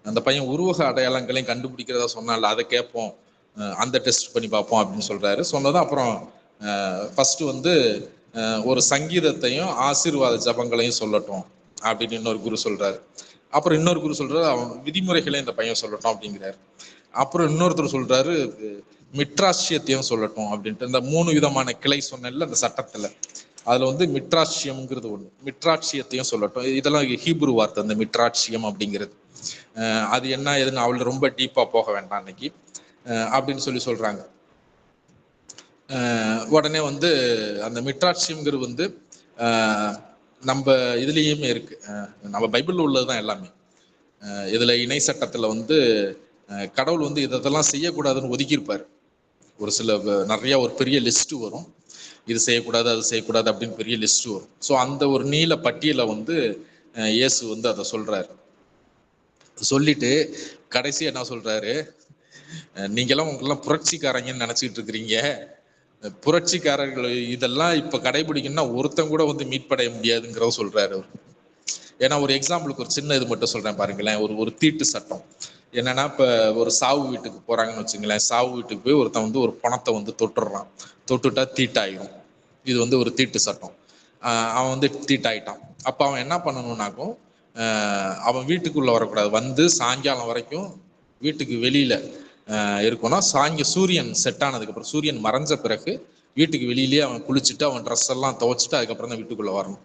அந்த பையன் உருவக அடையாளங்களையும் கண்டுபிடிக்கிறதா சொன்னால, அதை கேட்போம், அந்த டெஸ்ட் பண்ணி பார்ப்போம் அப்படின்னு சொல்றாரு. சொன்னதும் அப்புறம் ஃபர்ஸ்ட் வந்து ஒரு சங்கீதத்தையும் ஆசீர்வாத ஜபங்களையும் சொல்லட்டும் அப்படின்னு இன்னொரு குரு சொல்றாரு. அப்புறம் இன்னொரு குரு சொல்றாரு, அவன் விதிமுறைகளையும் இந்த பையன் சொல்லட்டும் அப்படிங்கிறாரு. அப்புறம் இன்னொருத்தர் சொல்றாரு, மிட்ராட்சியத்தையும் சொல்லட்டும் அப்படின்ட்டு. இந்த 3 விதமான கிளை சொன்னேன்ல அந்த சட்டத்துல, அதுல வந்து மிட்ராட்சியம்ங்கிறது ஒண்ணு, மிட்ராட்சியத்தையும் சொல்லட்டும். இதெல்லாம் ஹீப்ரு வார்த்தை அந்த மிட்ராட்சியம் அப்படிங்கிறது. அது என்ன எதுன்னு அவள ரொம்ப டீப்பா போக வேண்டாம் இன்னைக்கு அப்படின்னு சொல்றாங்க. உடனே வந்து அந்த மிட்ராட்சியம்ங்கிறது வந்து நம்ம இதுலேயுமே இருக்கு, நம்ம பைபிளில் உள்ளதுதான் எல்லாமே. இதுல இணை சட்டத்துல கடவுள் இதெல்லாம் செய்யக்கூடாதுன்னு ஒதுக்கியிருப்பார். ஒரு சில நிறைய ஒரு பெரிய லிஸ்ட் வரும், இது செய்யக்கூடாது அது செய்யக்கூடாது அப்படின்னு பெரிய லிஸ்ட் வரும். ஸோ அந்த ஒரு நீல பட்டியலை இயேசு அதை சொல்றாரு. சொல்லிட்டு கடைசி என்ன சொல்றாரு, நீங்கெல்லாம் உங்களெல்லாம் புரட்சிக்காரங்கன்னு நினைச்சிட்டு இருக்கிறீங்க, புரட்சிக்காரர்கள் இதெல்லாம் இப்ப கடைபிடிக்கணும்னா ஒருத்தன் கூட மீட்படைய முடியாதுங்கிறத சொல்றாரு அவர். ஏன்னா ஒரு எக்ஸாம்பிளுக்கு ஒரு சின்ன இது மட்டும் சொல்றேன் பாருங்களேன். ஒரு தீட்டு சட்டம் என்னன்னா, இப்ப ஒரு சாவு வீட்டுக்கு போறாங்கன்னு வச்சுங்களேன். சாவு வீட்டுக்கு போய் ஒருத்தன் ஒரு பணத்தை தொட்டுடுறான், தொட்டுட்டா தீட்டாயிடும். இது ஒரு தீட்டு சட்டம். அவன் தீட்டாயிட்டான். அப்ப அவன் என்ன பண்ணணும்னாக்கும், அவன் வீட்டுக்குள்ள வரக்கூடாது, சாயங்காலம் வரைக்கும் வீட்டுக்கு வெளியில இருக்கணும். சூரியன் செட் ஆனதுக்கு அப்புறம், சூரியன் மறைஞ்ச பிறகு வீட்டுக்கு வெளியிலேயே அவன் குளிச்சுட்டு அவன் ட்ரெஸ் எல்லாம் துவைச்சிட்டு அதுக்கப்புறம் தான் வீட்டுக்குள்ள வரணும்.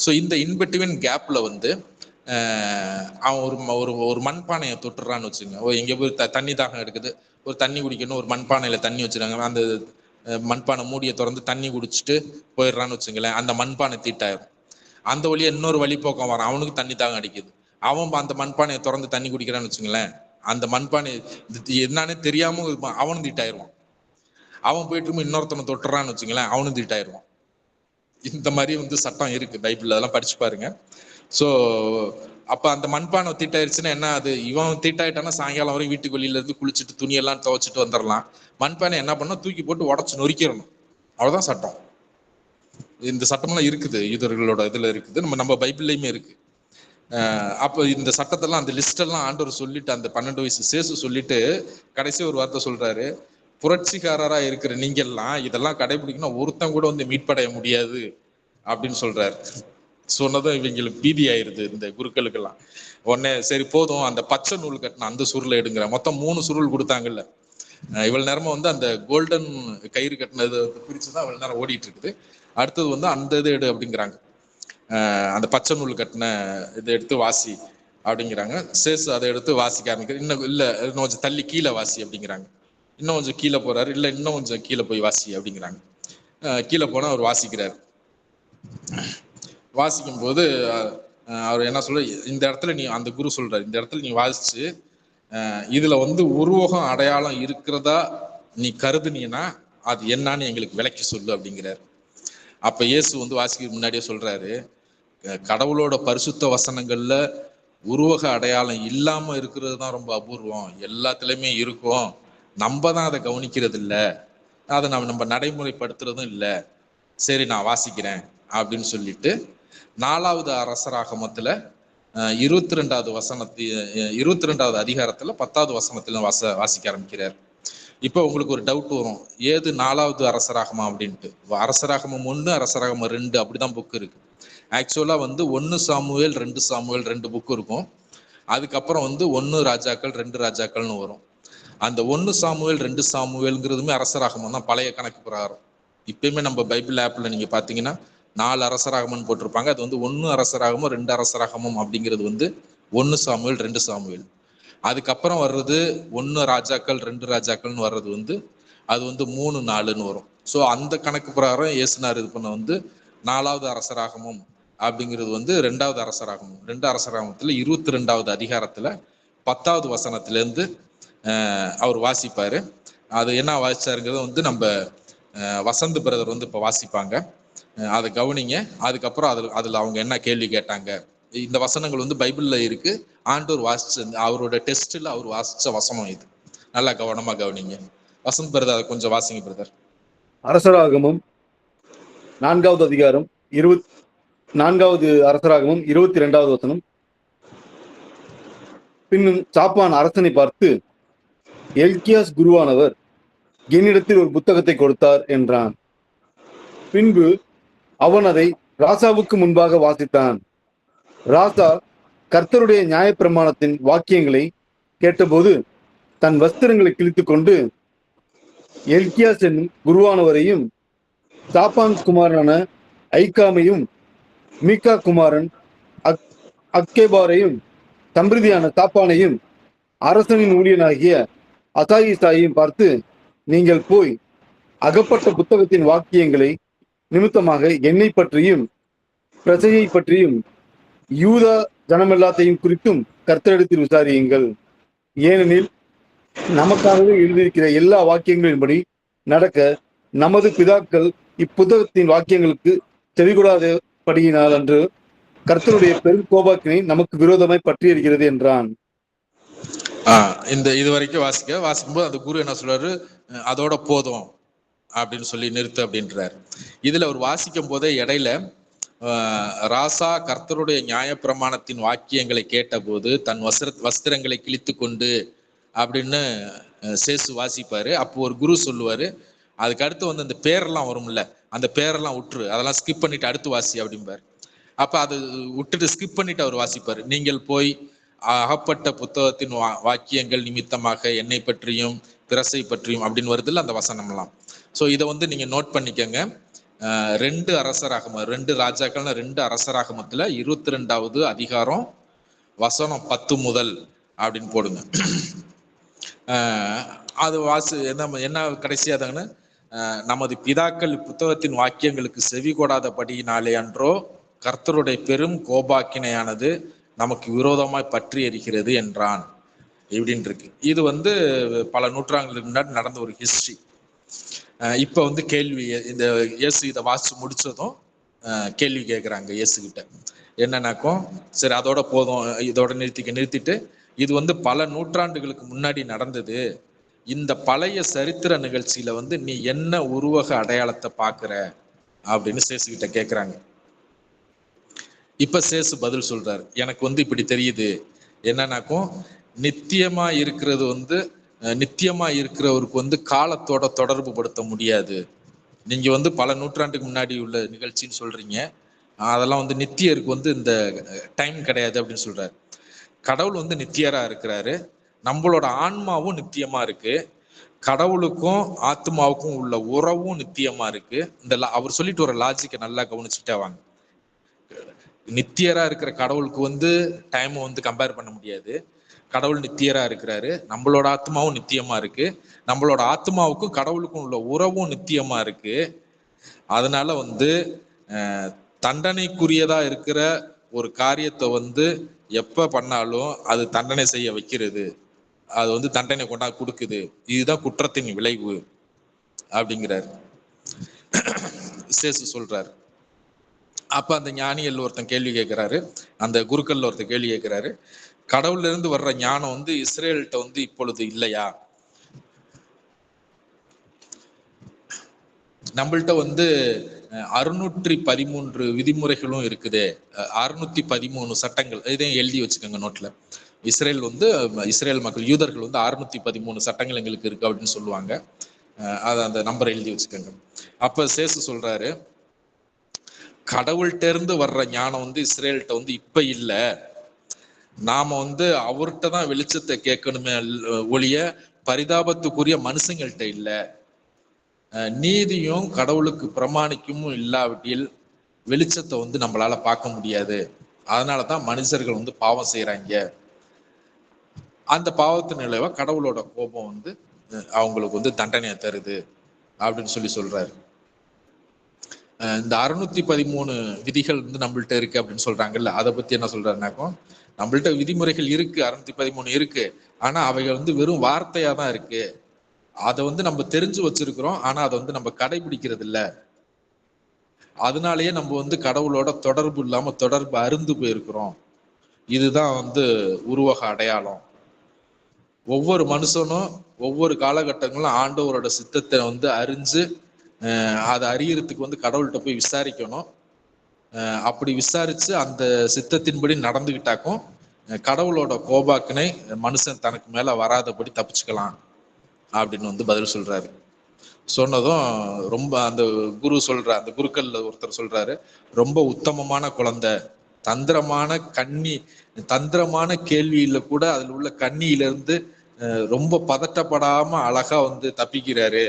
ஸோ இந்த இன்பிட்வீன் கேப்ல அவன் ஒரு மண்பானையை தொட்டுறான்னு வச்சுங்க. எங்க போய் தண்ணி தாகம் எடுக்குது, ஒரு தண்ணி குடிக்கணும், ஒரு மண்பானையில தண்ணி வச்சுருக்காங்க, அந்த மண்பானை மூடியை திறந்து தண்ணி குடிச்சிட்டு போயிடுறான்னு வச்சுங்களேன். அந்த மண்பானை தீட்டாயிரும். அந்த வழியா இன்னொரு வழிபோக்கம் வரான், அவனுக்கு தண்ணி தாகம் அடிக்குது, அவன் அந்த மண்பானையை திறந்து தண்ணி குடிக்கிறான்னு வச்சுங்களேன். அந்த மண்பானை என்னன்னு தெரியாம அவனும் தீட்டாயிருவான். அவன் போயிட்டு இன்னொருத்தனை தொட்டுறான்னு வச்சுங்களேன், அவனும் தீட்டாயிருவான். இந்த மாதிரி சட்டம் இருக்கு பைபிள்ல, அதெல்லாம் படிச்சு பாருங்க. ஸோ அப்ப அந்த மண்பானை தீட்டாயிருச்சுன்னா என்ன, அது இவன் தீட்டாயிட்டானா சாயங்காலம் வரைக்கும் வீட்டுக்கு வெளியில இருந்து குளிச்சுட்டு துணியெல்லாம் துவைச்சிட்டு வந்துடலாம். மண்பானை என்ன பண்ணா, தூக்கி போட்டு உடச்சு நொறுக்கிடணும், அவ்வளவுதான் சட்டம். இந்த சட்டம்லாம் இருக்குது, யூதர்களோட இதுல இருக்குது, நம்ம பைபிள்லயுமே இருக்கு. அப்ப இந்த சட்டத்தெல்லாம், அந்த லிஸ்ட் எல்லாம் ஆண்டவர் சொல்லிட்டு, அந்த 12 வயசு சேசு சொல்லிட்டு கடைசி ஒரு வார்த்தை சொல்றாரு, புரட்சிக்காரரா இருக்கிற நீங்க எல்லாம் இதெல்லாம் கடைபிடிக்கணும், ஒருத்தன் கூட மீட்படைய முடியாது அப்படின்னு சொல்றாரு. சொன்னதும் இவங்களுக்கு பீதி ஆயிருது இந்த குருக்களுக்கெல்லாம். உடனே சரி போதும், அந்த பச்சை நூல் கட்டின அந்த சுருளை எடுங்கிற, மொத்தம் 3 சுருள் கொடுத்தாங்கல்ல. இவ்வளவு நேரமா அந்த கோல்டன் கயிறு கட்டினது பிரிச்சுதான் இவ்வளவு நேரம் ஓடிட்டு இருக்குது. அடுத்தது அந்த இது எடு அப்படிங்கிறாங்க, அந்த பச்சை நூல் கட்டின இதை எடுத்து வாசி அப்படிங்கிறாங்க. சேசு அதை எடுத்து வாசிக்க ஆரம்பிக்கிறார். இன்னும் இல்ல, இன்னும் கொஞ்சம் தள்ளி கீழே வாசி அப்படிங்கிறாங்க. இன்னும் கொஞ்சம் கீழே போறாரு, இல்ல இன்னும் கொஞ்சம் கீழே போய் வாசி அப்படிங்கிறாங்க. கீழே போனா அவர் வாசிக்கிறார். வாசிக்கும் போது அவர் என்ன சொல்ற, இந்த இடத்துல நீ, அந்த குரு சொல்றாரு, இந்த இடத்துல நீ வாசிச்சு இதுல உருவகம் அடையாளம் இருக்கிறதா நீ கருதுனீன்னா அது என்னன்னு எங்களுக்கு விளக்கி சொல்லு அப்படிங்கிறாரு. அப்ப இயேசு வாசிக்க முன்னாடியே சொல்றாரு, கடவுளோட பரிசுத்த வசனங்கள்ல உருவக அடையாளம் இல்லாம இருக்கிறது தான் ரொம்ப அபூர்வம், எல்லாத்துலயுமே இருக்கும், நம்ம தான் அதை கவனிக்கிறது இல்லை, அதை நம்ம நடைமுறைப்படுத்துறதும் இல்லை. சரி நான் வாசிக்கிறேன் அப்படின்னு சொல்லிட்டு 4வது அரசராகமத்துல 22வது அதிகாரத்துல 10வது வசனத்துல வாசிக்க ஆரம்பிக்கிறார். இப்ப உங்களுக்கு ஒரு டவுட் வரும், ஏது 4வது அரசராகமம் அப்படின்ட்டு. அரசராகமம் 1, அரசராகமம் 2 அப்படிதான் புக் இருக்கு. ஆக்சுவலா 1 சாமுவேல் 2 சாமுவேல் 2 புக் இருக்கும். அதுக்கப்புறம் 1 ராஜாக்கள் 2 ராஜாக்கள்னு வரும். அந்த 1 சாமுவேல் 2 சாமுவேல்ங்கிறதுமே அரசராகமம் தான் பழைய கணக்கு பிரகாரம். இப்பயுமே நம்ம பைபிள் ஆப்ல நீங்க பாத்தீங்கன்னா 4 அரசராகமம் போட்டிருப்பாங்க. அது 1 அரசராகமம் 2 அரசராகமம் அப்படிங்கிறது 1 சாமுவேல் 2 சாமுவேல். அதுக்கப்புறம் வர்றது 1 ராஜாக்கள் 2 ராஜாக்கள்னு வர்றது அது 3 4ன்னு வரும். ஸோ அந்த கணக்கு பிரகாரம் இயேசுனார் இது பண்ண 4வது அரசராகமம் அப்படிங்கிறது 2வது அரசராகமம். 2 அரசராகமத்துல 22வது அதிகாரத்துல 10வது வசனத்திலேருந்து அவர் வாசிப்பாரு. அது என்ன வாசிச்சாருங்கிறது நம்ம வசந்த் பிரதர் இப்ப வாசிப்பாங்க, அதை கவனிங்க. அதுக்கப்புறம் அதுல அவங்க என்ன கேள்வி கேட்டாங்க, இந்த வசனங்கள் பைபிள்ல இருக்கு, ஆண்டவர் வாசிச்ச அவரோட டெஸ்ட்ல அவர் வாசிச்ச வசனம் இது. நல்லா கவனமா கவனிங்க. வசந்த் பிரதர் அதை கொஞ்சம் வாசிங்க பிரதர். அரசராகமம் 4வது அதிகாரம் 4வது அரசராகமம் 22வது வசனம். பின்னும் சாப்பான் அரசனை பார்த்து, எல்கியாஸ் குருவானவர் என்னிடத்தில் ஒரு புத்தகத்தை கொடுத்தார் என்றான். பின்பு அவன் அதை ராசாவுக்கு முன்பாக வாசித்தான். ராசா கர்த்தருடைய நியாயப்பிரமாணத்தின் வாக்கியங்களை கேட்டபோது தன் வஸ்திரங்களை கிழித்து கொண்டு எல்கியாஸ் என்னும் குருவானவரையும் சாப்பான் குமாரனான ஐகாமையும் மீகா குமாரன் அக்கேபாரையும் சம்பிரதியான சாப்பானையும் அரசனின் ஊழியனாகிய அசாயிசாயையும் பார்த்து, நீங்கள் போய் அகப்பட்ட புத்தகத்தின் வாக்கியங்களை நிமித்தமாக என்னை பற்றியும் பிரஜையை பற்றியும் யூதா ஜனமெல்லாத்தையும் குறித்தும் கர்த்தரிடத்தில் விசாரியுங்கள். ஏனெனில் நமக்காகவே எழுதியிருக்கிற எல்லா வாக்கியங்களின்படி நடக்க நமது பிதாக்கள் இப்புத்தகத்தின் வாக்கியங்களுக்கு செவிகொடாதபடியினால் அன்று கர்த்தருடைய பெரும் கோபாக்கினை நமக்கு விரோதமாய் பற்றி இருக்கிறது என்றான். இந்த இது வரைக்கும் வாசிக்கும்போது அந்த குரு என்ன சொல்றாரு, அதோட போதும் அப்படின்னு சொல்லி நிறுத்து அப்படின்றார். இதுல அவர் வாசிக்கும் போதே இடையில ராசா கர்த்தருடைய நியாயப்பிரமாணத்தின் வாக்கியங்களை கேட்டபோது தன் வஸ்திரங்களை கிழித்து கொண்டு அப்படின்னு சேசு வாசிப்பாரு. அப்போ ஒரு குரு சொல்லுவாரு, அதுக்கு அடுத்து வந்து அந்த பேரெல்லாம் வரும்ல, அந்த பேரெல்லாம் விட்டுரு, அதெல்லாம் ஸ்கிப் பண்ணிட்டு அடுத்து வாசி அப்படிம்பாரு. அப்ப அது விட்டுட்டு ஸ்கிப் பண்ணிட்டு அவர் வாசிப்பாரு. நீங்கள் போய் அகப்பட்ட புத்தகத்தின் வாக்கியங்கள் நிமித்தமாக என்னை பற்றியும் பிரசை பற்றியும் அப்படின்னு வருதுல்ல அந்த வசனம்லாம். ஸோ இதை வந்து நீங்க நோட் பண்ணிக்கங்க. 2 அரசராகமம் 2 ராஜாக்கள்னா 2 அரசராகமத்துல 22வது அதிகாரம் வசனம் 10 முதல் அப்படின்னு போடுங்க. அது என்ன கடைசியாதாங்கன்னு, நமது பிதாக்கள் புத்தகத்தின் வாக்கியங்களுக்கு செவி கொடாதபடியினாலே அன்றோ கர்த்தருடைய பெரும் கோபாக்கினையானது நமக்கு விரோதமாய் பற்றி எரிகிறது என்றான் இப்படின்னு இருக்கு. இது வந்து பல நூற்றாண்டுகளுக்கு முன்னாடி நடந்த ஒரு ஹிஸ்டரி. இப்ப வந்து கேள்வி, இந்த இயேசு இதை வாசிச்சு முடிச்சதும் கேள்வி கேட்குறாங்க இயேசு கிட்ட. என்னன்னாக்கும், சரி அதோட போதும், இதோட நிறுத்திட்டு இது வந்து பல நூற்றாண்டுகளுக்கு முன்னாடி நடந்தது, இந்த பழைய சரித்திர நிகழ்ச்சியில வந்து நீ என்ன உருவக அடையாளத்தை பாக்குற அப்படின்னு சேசு கிட்ட கேட்குறாங்க. இப்ப சேசு பதில் சொல்றாரு, எனக்கு வந்து இப்படி தெரியுது. என்னன்னாக்கும், நித்தியமா இருக்கிறது வந்து நித்தியமா இருக்கிறவருக்கு வந்து காலத்தோட தொடர்பு படுத்த முடியாது. நீங்க வந்து பல நூற்றாண்டுக்கு முன்னாடி உள்ள நிகழ்ச்சின்னு சொல்றீங்க, அதெல்லாம் வந்து நித்தியருக்கு வந்து இந்த டைம் கிடையாது அப்படின்னு சொல்றாரு. கடவுள் வந்து நித்தியரா இருக்கிறாரு, நம்மளோட ஆன்மாவும் நித்தியமா இருக்கு, கடவுளுக்கும் ஆத்மாவுக்கும் உள்ள உறவும் நித்தியமா இருக்கு. அவர் சொல்லிட்டு ஒரு லாஜிக்கை நல்லா கவனிச்சுட்டே வாங்க. நித்தியரா இருக்கிற கடவுளுக்கு வந்து டைம் வந்து கம்பேர் பண்ண முடியாது. கடவுள் நித்தியரா இருக்கிறாரு, நம்மளோட ஆத்மாவும் நித்தியமா இருக்கு, நம்மளோட ஆத்மாவுக்கும் கடவுளுக்கும் உள்ள உறவும் நித்தியமா இருக்கு. அதனால வந்து தண்டனைக்குரியதா இருக்கிற ஒரு காரியத்தை வந்து எப்ப பண்ணாலும் அது தண்டனை செய்ய வைக்கிறது, அது வந்து தண்டனை கொண்டா கொடுக்குது, இதுதான் குற்றத்தின் விளைவு அப்படிங்கிறாரு சேசு சொல்றாரு. அப்ப அந்த ஞானிகள் ஒருத்தன் கேள்வி கேட்கிறாரு, அந்த குருக்கள்ல ஒருத்தன் கேள்வி கேட்கிறாரு, கடவுள்ல இருந்து வர்ற ஞானம் வந்து இஸ்ரேல்கிட்ட வந்து இப்பொழுது இல்லையா? நம்மள்ட்ட வந்து 613 விதிமுறைகளும் இருக்குது, 613 சட்டங்கள், இதையும் எழுதி வச்சுக்கோங்க நோட்ல. இஸ்ரேல் மக்கள் யூதர்கள் வந்து 613 சட்டங்கள் எங்களுக்கு இருக்கு அப்படின்னு சொல்லுவாங்க. அதை அந்த நம்பரை எழுதி வச்சுக்கோங்க. அப்ப சேசு சொல்றாரு, கடவுள்கிட்ட இருந்து வர்ற ஞானம் வந்து இஸ்ரேல்கிட்ட வந்து இப்ப இல்ல, நாம வந்து அவர்கிட்ட தான் வெளிச்சத்தை கேட்கணுமே ஒழிய பரிதாபத்துக்குரிய மனுஷங்கள்கிட்ட இல்ல. நீதியும் கடவுளுக்கு பிரமாணிக்கும் இல்லாவிட்டில் வெளிச்சத்தை வந்து நம்மளால பார்க்க முடியாது. அதனாலதான் மனுஷர்கள் வந்து பாவம் செய்யறாங்க. அந்த பாவத்தின் நிலைவா கடவுளோட கோபம் வந்து அவங்களுக்கு வந்து தண்டனையை தருது அப்படின்னு சொல்றாரு. இந்த 613 விதிகள் வந்து நம்மள்ட்ட இருக்கு அப்படின்னு சொல்றாங்கல்ல, அதை பத்தி என்ன சொல்றாருனாக்கும், நம்மள்ட்ட விதிமுறைகள் இருக்கு, 613 இருக்கு, ஆனா அவைகள் வந்து வெறும் வார்த்தையா தான் இருக்கு. அதை வந்து நம்ம தெரிஞ்சு வச்சிருக்கிறோம், ஆனா அதை வந்து நம்ம கடைபிடிக்கிறது இல்ல. அதனாலேயே நம்ம வந்து கடவுளோட தொடர்பு இல்லாம தொடர்பு அருந்து போயிருக்கிறோம். இதுதான் வந்து உருவக அடையாளம். ஒவ்வொரு மனுஷனும் ஒவ்வொரு காலகட்டங்களும் ஆண்டவரோட சித்தத்தை வந்து அறிஞ்சு அதை அறியறதுக்கு வந்து கடவுள்கிட்ட போய் விசாரிக்கணும். அப்படி விசாரிச்சு அந்த சித்தத்தின்படி நடந்துகிட்டாக்கும் கடவுளோட கோபாக்கினை மனுஷன் தனக்கு மேல வராதபடி தப்பிச்சுக்கலாம் அப்படின்னு வந்து பதில் சொல்றாரு. சொன்னதும் ரொம்ப அந்த அந்த குருக்கள்ல ஒருத்தர் சொல்றாரு, ரொம்ப உத்தமமான குழந்தை, தந்திரமான கேள்வியில கூட அதுல உள்ள கண்ணியில இருந்து ரொம்ப பதட்டப்படாம அழகா வந்து தப்பிக்கிறாரு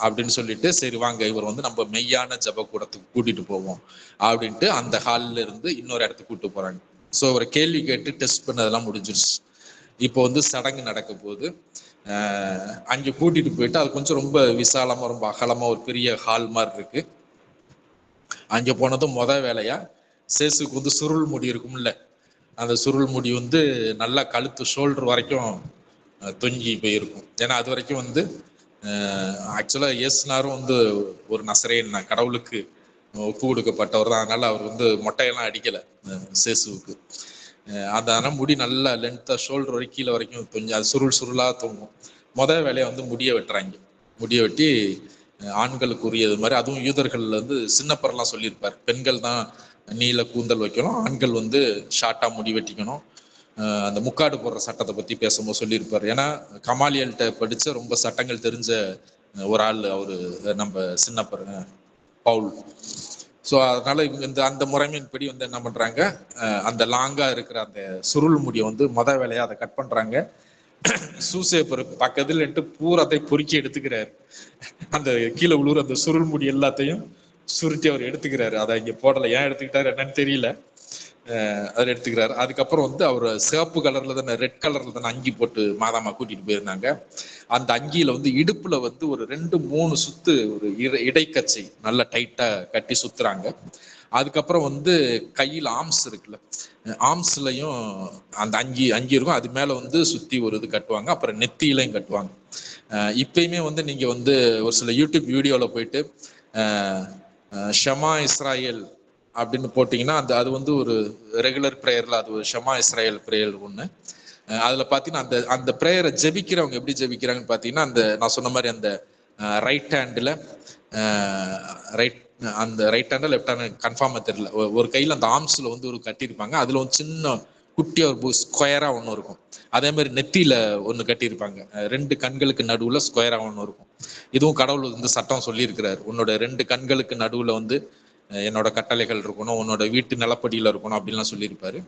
அப்படின்னு சொல்லிட்டு, சரி வாங்க இவர் வந்து நம்ம மெய்யான ஜப கூடத்துக்கு கூட்டிட்டு போவோம் அப்படின்ட்டு அந்த ஹால்ல இருந்து இன்னொரு இடத்துக்கு கூப்பிட்டு போறாங்க. ஸோ ஒரு கேள்வி கேட்டு டெஸ்ட் பண்ணதெல்லாம் முடிஞ்சிருச்சு. இப்போ வந்து சடங்கு நடக்க போது அங்கே கூட்டிட்டு போயிட்டு, அது கொஞ்சம் ரொம்ப விசாலமா ரொம்ப அகலமா ஒரு பெரிய ஹால் மாதிரி இருக்கு. அங்கே போனதும் வேலையா சேசுக்கு வந்து சுருள் முடி இருக்கும்ல, அந்த சுருள் முடி வந்து நல்லா கழுத்து ஷோல்டர் வரைக்கும் தொங்கி போயிருக்கும். ஏன்னா அது வரைக்கும் வந்து ஆக்சுவலா இயேசுனாரும் வந்து ஒரு நசரேன் கடவுளுக்கு ஒப்பு கொடுக்கப்பட்டவர் தான். அதனால அவர் வந்து மொட்டையெல்லாம் அடிக்கல சேசுவுக்கு. அதனால முடி நல்லா லென்த்தா ஷோல்டர் வரைக்கும் கீழே வரைக்கும் தொங்கி அது சுருள் சுருளா தொங்கும். வேலையை வந்து முடிய வெட்டுறாங்க. முடிய வெட்டி ஆண்களுக்கு உரியது மாதிரி, அதுவும் யூதர்கள்ல வந்து சின்னப்பரெல்லாம் சொல்லியிருப்பார், பெண்கள் தான் நீல கூந்தல் வைக்கணும், ஆண்கள் வந்து ஷார்ட்டா முடி வெட்டிக்கணும். அந்த முக்காடு போடுற சட்டத்தை பத்தி பேசும்போது சொல்லியிருப்பார். ஏன்னா கமாலியல்கிட்ட படிச்ச ரொம்ப சட்டங்கள் தெரிஞ்ச ஒரு ஆள் அவரு, நம்ம சின்னப்பர் பவுல். ஸோ அதனால இவங்க இந்த அந்த முறைமையின்படி வந்து என்ன பண்றாங்க, அந்த லாங்கா இருக்கிற அந்த சுருள் முடியை வந்து வேலையா அதை கட் பண்றாங்க. சூசேப்பர் பக்கத்துல பூராத்தை பொறுக்கி எடுத்துக்கிறாரு. அந்த கீழே உழுவுற அந்த சுருள் முடி எல்லாத்தையும் சுருட்டி அவர் எடுத்துக்கிறாரு. அதை இங்க போடல, ஏன் எடுத்துக்கிட்டாரு என்னன்னு தெரியல, அதில் எடுத்துக்கிறாரு. அதுக்கப்புறம் வந்து அவர் சிவப்பு கலர்ல தானே, ரெட் கலர்ல தானே அங்கி போட்டு மாதாமா கூட்டிட்டு போயிருந்தாங்க. அந்த அங்கியில வந்து இடுப்புல வந்து ஒரு 2-3 சுத்து ஒரு இடைக்கச்சை நல்லா டைட்டா கட்டி சுத்துறாங்க. அதுக்கப்புறம் வந்து கையில் ஆர்ம்ஸ் இருக்குல்ல, ஆர்ம்ஸ்லயும் அந்த அங்கி இருக்கும், அது மேல வந்து சுத்தி ஒரு இது கட்டுவாங்க. அப்புறம் நெத்தியிலையும் கட்டுவாங்க. இப்பயுமே வந்து நீங்க வந்து ஒரு சில யூடியூப் வீடியோல போயிட்டு ஷமா இஸ்ராயல் அப்படின்னு போட்டீங்கன்னா அது வந்து ஒரு ரெகுலர் ப்ரேயர்ல அது ஒரு ஷமா இஸ்ராயல் ப்ரேயர் ஒண்ணு. அதுல பாத்தீங்கன்னா அந்த ப்ரேயரை ஜெபிக்கிறவங்க எப்படி ஜெபிக்கிறாங்கன்னு பாத்தீங்கன்னா, அந்த நான் சொன்ன மாதிரி அந்த ரைட் ஹேண்ட்ல அந்த ரைட் ஹேண்ட் லெஃப்ட் ஹேண்ட் கன்ஃபார்மா தெரியல, ஒரு கையில அந்த ஆர்ம்ஸ்ல வந்து ஒரு கட்டியிருப்பாங்க, அதுல ஒரு சின்ன குட்டியா ஒரு ஸ்கொயரா ஒண்ணு இருக்கும். அதே மாதிரி நெத்தியில ஒண்ணு கட்டியிருப்பாங்க, 2 கண்களுக்கு நடுவுல ஸ்கொயரா ஒண்ணு இருக்கும். இதுவும் கடவுள் வந்து சட்டம் சொல்லியிருக்கிறாரு, உன்னோட 2 கண்களுக்கு நடுவுல வந்து என்னோட கட்டளைகள் இருக்கணும், உன்னோட வீட்டு நிலப்படியில இருக்கணும் அப்படின்லாம் சொல்லியிருப்பாரு.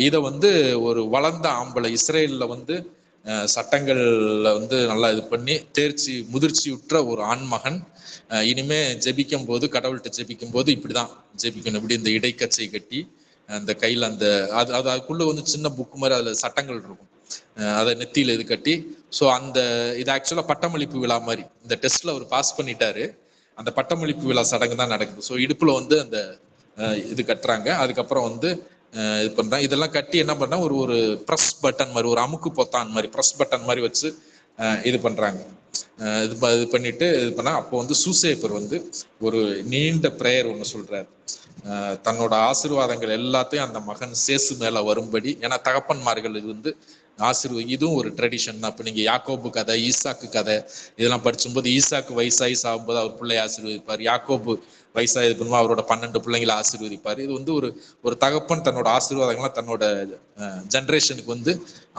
இதை வந்து ஒரு வளர்ந்த ஆம்பளை இஸ்ரேல்ல வந்து சட்டங்கள்ல வந்து நல்லா இது பண்ணி முதிர்ச்சியுற்ற ஒரு ஆண்மகன் இனிமே ஜெபிக்கும் போது, கடவுள்கிட்ட ஜெபிக்கும் போது இப்படிதான் ஜெபிக்கணும். இப்படி இந்த இடைக்கச்சை கட்டி அந்த கையில அந்த அதுக்குள்ள வந்து சின்ன புக் மாதிரி அதுல சட்டங்கள் இருக்கும், அதை நெத்தியில இது கட்டி. ஸோ அந்த இது ஆக்சுவலா பட்டமளிப்பு விழா மாதிரி, இந்த டெஸ்ட்ல அவர் பாஸ் பண்ணிட்டாரு, அந்த பட்டமளிப்பு விழா சடங்கு தான் நடக்குது. ஸோ இடுப்புல வந்து அந்த இது கட்டுறாங்க. அதுக்கப்புறம் வந்து இது பண்றாங்க. இதெல்லாம் கட்டி என்ன பண்ணா ஒரு ப்ரெஸ் பட்டன் மாதிரி, ஒரு அமுக்கு பொத்தான் மாதிரி ப்ரெஸ் பட்டன் மாதிரி வச்சு இது பண்றாங்க. இது பண்ணிட்டு இது பண்ணா அப்போ வந்து சூசேப்பர் வந்து ஒரு நீண்ட பிரேயர் ஒன்று சொல்றாரு. தன்னோட ஆசீர்வாதங்கள் எல்லாத்தையும் அந்த மகன் சேசு மேல வரும்படி, ஏன்னா தகப்பன்மார்கள் இது வந்து இதுவும் ஒரு ட்ரெடிஷன் தான். இப்போ நீங்க யாக்கோபு கதை, ஈசாக்கு கதை இதெல்லாம் படிச்சும்போது, ஈசாக்கு வயசாகி சாகும்போது அவர் பிள்ளையை ஆசீர்வதிப்பார், யாக்கோபு வயசாகி பண்ணும்போது அவரோட 12 பிள்ளைங்களை ஆசீர்வதிப்பார். இது வந்து ஒரு தகப்பன் தன்னோட ஆசீர்வாதங்கள்லாம் தன்னோட ஜென்ரேஷனுக்கு வந்து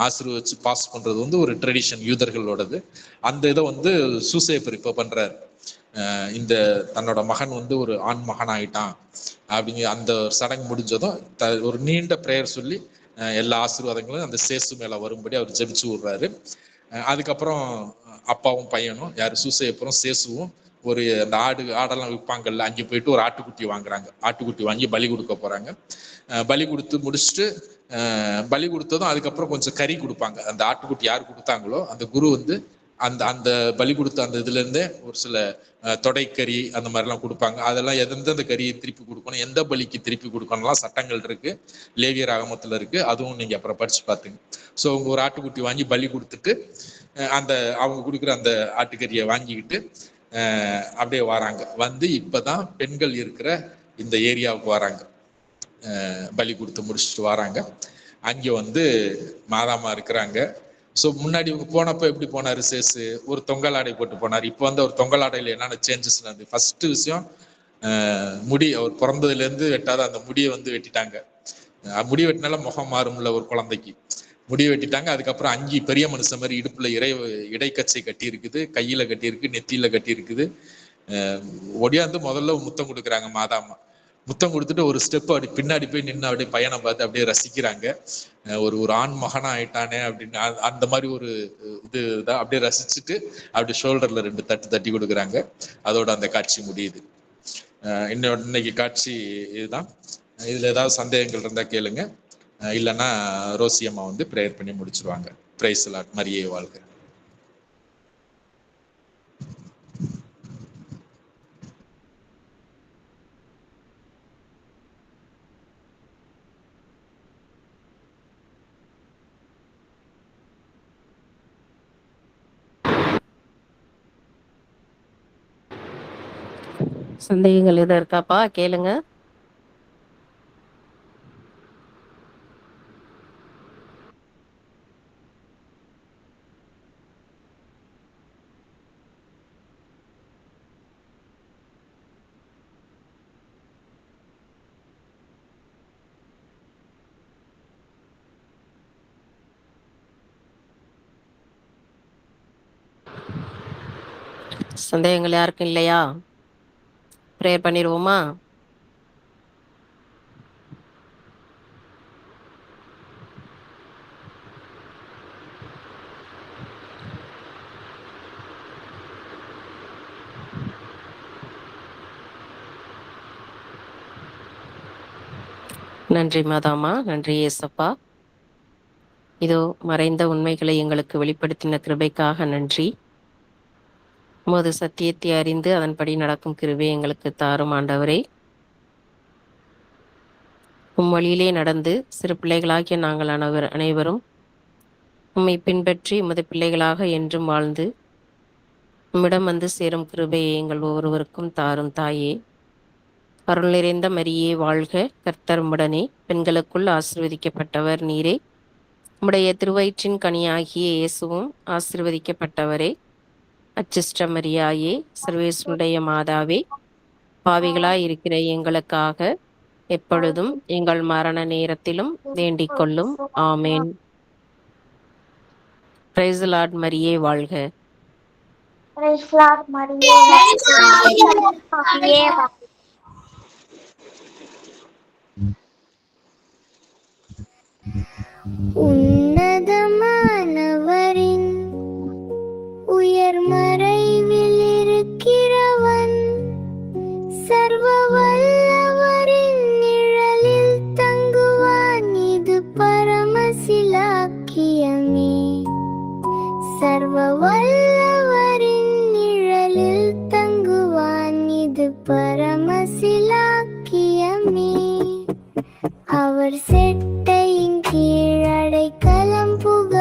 ஆசீர்வதிச்சு பாஸ் பண்றது வந்து ஒரு ட்ரெடிஷன் யூதர்களோடது. அந்த இதை வந்து சூசேப்பர் இப்ப பண்றாரு. இந்த தன்னோட மகன் வந்து ஒரு ஆண் மகன் ஆயிட்டான் அப்படிங்கிற அந்த சடங்கு முடிஞ்சதும் ஒரு நீண்ட பிரேயர் சொல்லி எல்லா ஆசீர்வாதங்களும் அந்த சேசு மேல வரும்படி அவர் ஜெபிச்சு விடுறாரு. அதுக்கப்புறம் அப்பாவும் பையனும், யாரு சூசேப்பரும் சேசுவும், ஒரு அந்த ஆடெல்லாம் விற்பாங்கல்ல, அங்கே போயிட்டு ஒரு ஆட்டுக்குட்டி வாங்குறாங்க. ஆட்டுக்குட்டி வாங்கி பலி கொடுக்க போறாங்க. பலி கொடுத்து முடிச்சுட்டு பலி கொடுத்ததும் அதுக்கப்புறம் கொஞ்சம் கறி கொடுப்பாங்க. அந்த ஆட்டுக்குட்டி யார் கொடுத்தாங்களோ அந்த குரு வந்து அந்த அந்த பலி கொடுத்த அந்த இதுல இருந்தே ஒரு சில தொடைக்கறி அந்த மாதிரிலாம் கொடுப்பாங்க. அதெல்லாம் எந்தெந்த கறியை திருப்பி கொடுக்கணும், எந்த பலிக்கு திருப்பி கொடுக்கணும்லாம் சட்டங்கள் இருக்கு, லேவியர் ஆகமத்துல இருக்கு. அதுவும் நீங்க அப்புறம் படிச்சு பாத்துங்க. ஸோ அவங்க ஒரு ஆட்டுக்குட்டி வாங்கி பலி கொடுத்துட்டு அந்த அவங்க கொடுக்குற அந்த ஆட்டுக்கறியை வாங்கிக்கிட்டு அப்படியே வராங்க. வந்து இப்பதான் பெண்கள் இருக்கிற இந்த ஏரியாவுக்கு வராங்க, பலி கொடுத்து முடிச்சுட்டு வராங்க. அங்க வந்து மாதாமா இருக்கிறாங்க. ஸோ முன்னாடி இவங்க போனப்ப எப்படி போனாரு சேசு, ஒரு தொங்கல் ஆடை போட்டு போனார். இப்போ வந்து அவர் தொங்கல் ஆடையில என்னென்ன சேஞ்சஸ் நடந்து, ஃபர்ஸ்ட் விஷயம் முடி, அவர் பிறந்ததுல இருந்து வெட்டாத அந்த முடியை வந்து வெட்டிட்டாங்க. முடி வெட்டினால முகம் மாறும்ல ஒரு குழந்தைக்கு, முடி வெட்டிட்டாங்க. அதுக்கப்புறம் அங்கி பெரிய மனுஷன் மாதிரி இடுப்புல இடைக்கச்சை கட்டி இருக்குது, கையில கட்டி இருக்கு, நெத்தியில கட்டி இருக்குது. ஒடியாந்து முதல்ல முத்தம் கொடுக்குறாங்க மாதாமா. முத்தம் கொடுத்துட்டு ஒரு ஸ்டெப் அப்படி பின்னாடி போய் நின்று அப்படியே பையனை பார்த்து அப்படியே ரசிக்கிறாங்க. ஒரு ஆண் மகனா ஆயிட்டானே அப்படின்னு அந்த மாதிரி ஒரு இதுதான் அப்படியே ரசிச்சுட்டு அப்படி ஷோல்டர்ல 2 தட்டு தட்டி கொடுக்குறாங்க. அதோட அந்த காட்சி முடியுது. இன்னைக்கு காட்சி இதுதான். இதுல ஏதாவது சந்தேகங்கள் இருந்தா கேளுங்க, இல்லைன்னா ரோசியம்மா வந்து ப்ரேயர் பண்ணி முடிச்சிருவாங்க. பிரைஸ் லார்ட், மரியே வாழ்க. சந்தேகங்கள் எதுவும் இருக்காப்பா? கேளுங்க. சந்தேகங்கள் யாருக்கும் இல்லையா? ப்ரேயர் பண்ணிடுவோமா? நன்றி மாதாமா, நன்றி ஏசப்பா. இதோ மறைந்த உண்மைகளை எங்களுக்கு வெளிப்படுத்தின கிருபைக்காக நன்றி. உமது சத்தியத்தை அறிந்து அதன்படி நடக்கும் கிருபை எங்களுக்கு தாரும் ஆண்டவரே. உம் வழியிலே நடந்து சிறு பிள்ளைகளாகிய நாங்கள் அனைவரும் உம்மை பின்பற்றி உமது பிள்ளைகளாக என்றும் வாழ்ந்து உம்மிடம் வந்து சேரும் கிருபையை எங்கள் ஒவ்வொருவருக்கும் தாரும் தாயே. அருள் நிறைந்த மரியே வாழ்க, கர்த்தர் உம்முடனே, பெண்களுக்குள் ஆசீர்வதிக்கப்பட்டவர் நீரே. உம்முடைய திருவயிற்றின் கனியாகிய இயேசுவும் ஆசீர்வதிக்கப்பட்டவரே. அச்சிஷ்ட மரியாயே, சர்வேசுடைய மாதாவே, பாவிகளாய் இருக்கிற எங்களுக்காக எப்பொழுதும் எங்கள் மரண நேரத்திலும் வேண்டிக் கொள்ளும். ஆமேன். Praise the Lord. மரியே வாழ்க. Praise Lord, Maria. Maria. உன்னதமானவரின் உயர் மறைவில் இருக்கிறவன், சர்வ வல்லவரின் நிழலில் தங்குவான், இது பரமசிலாக்கியமே. சர்வ வல்லவரின் நிழலில் தங்குவான், இது பரமசிலாக்கியமே. அவர் செட்டையின் கீழ் அடைக்கலம் புக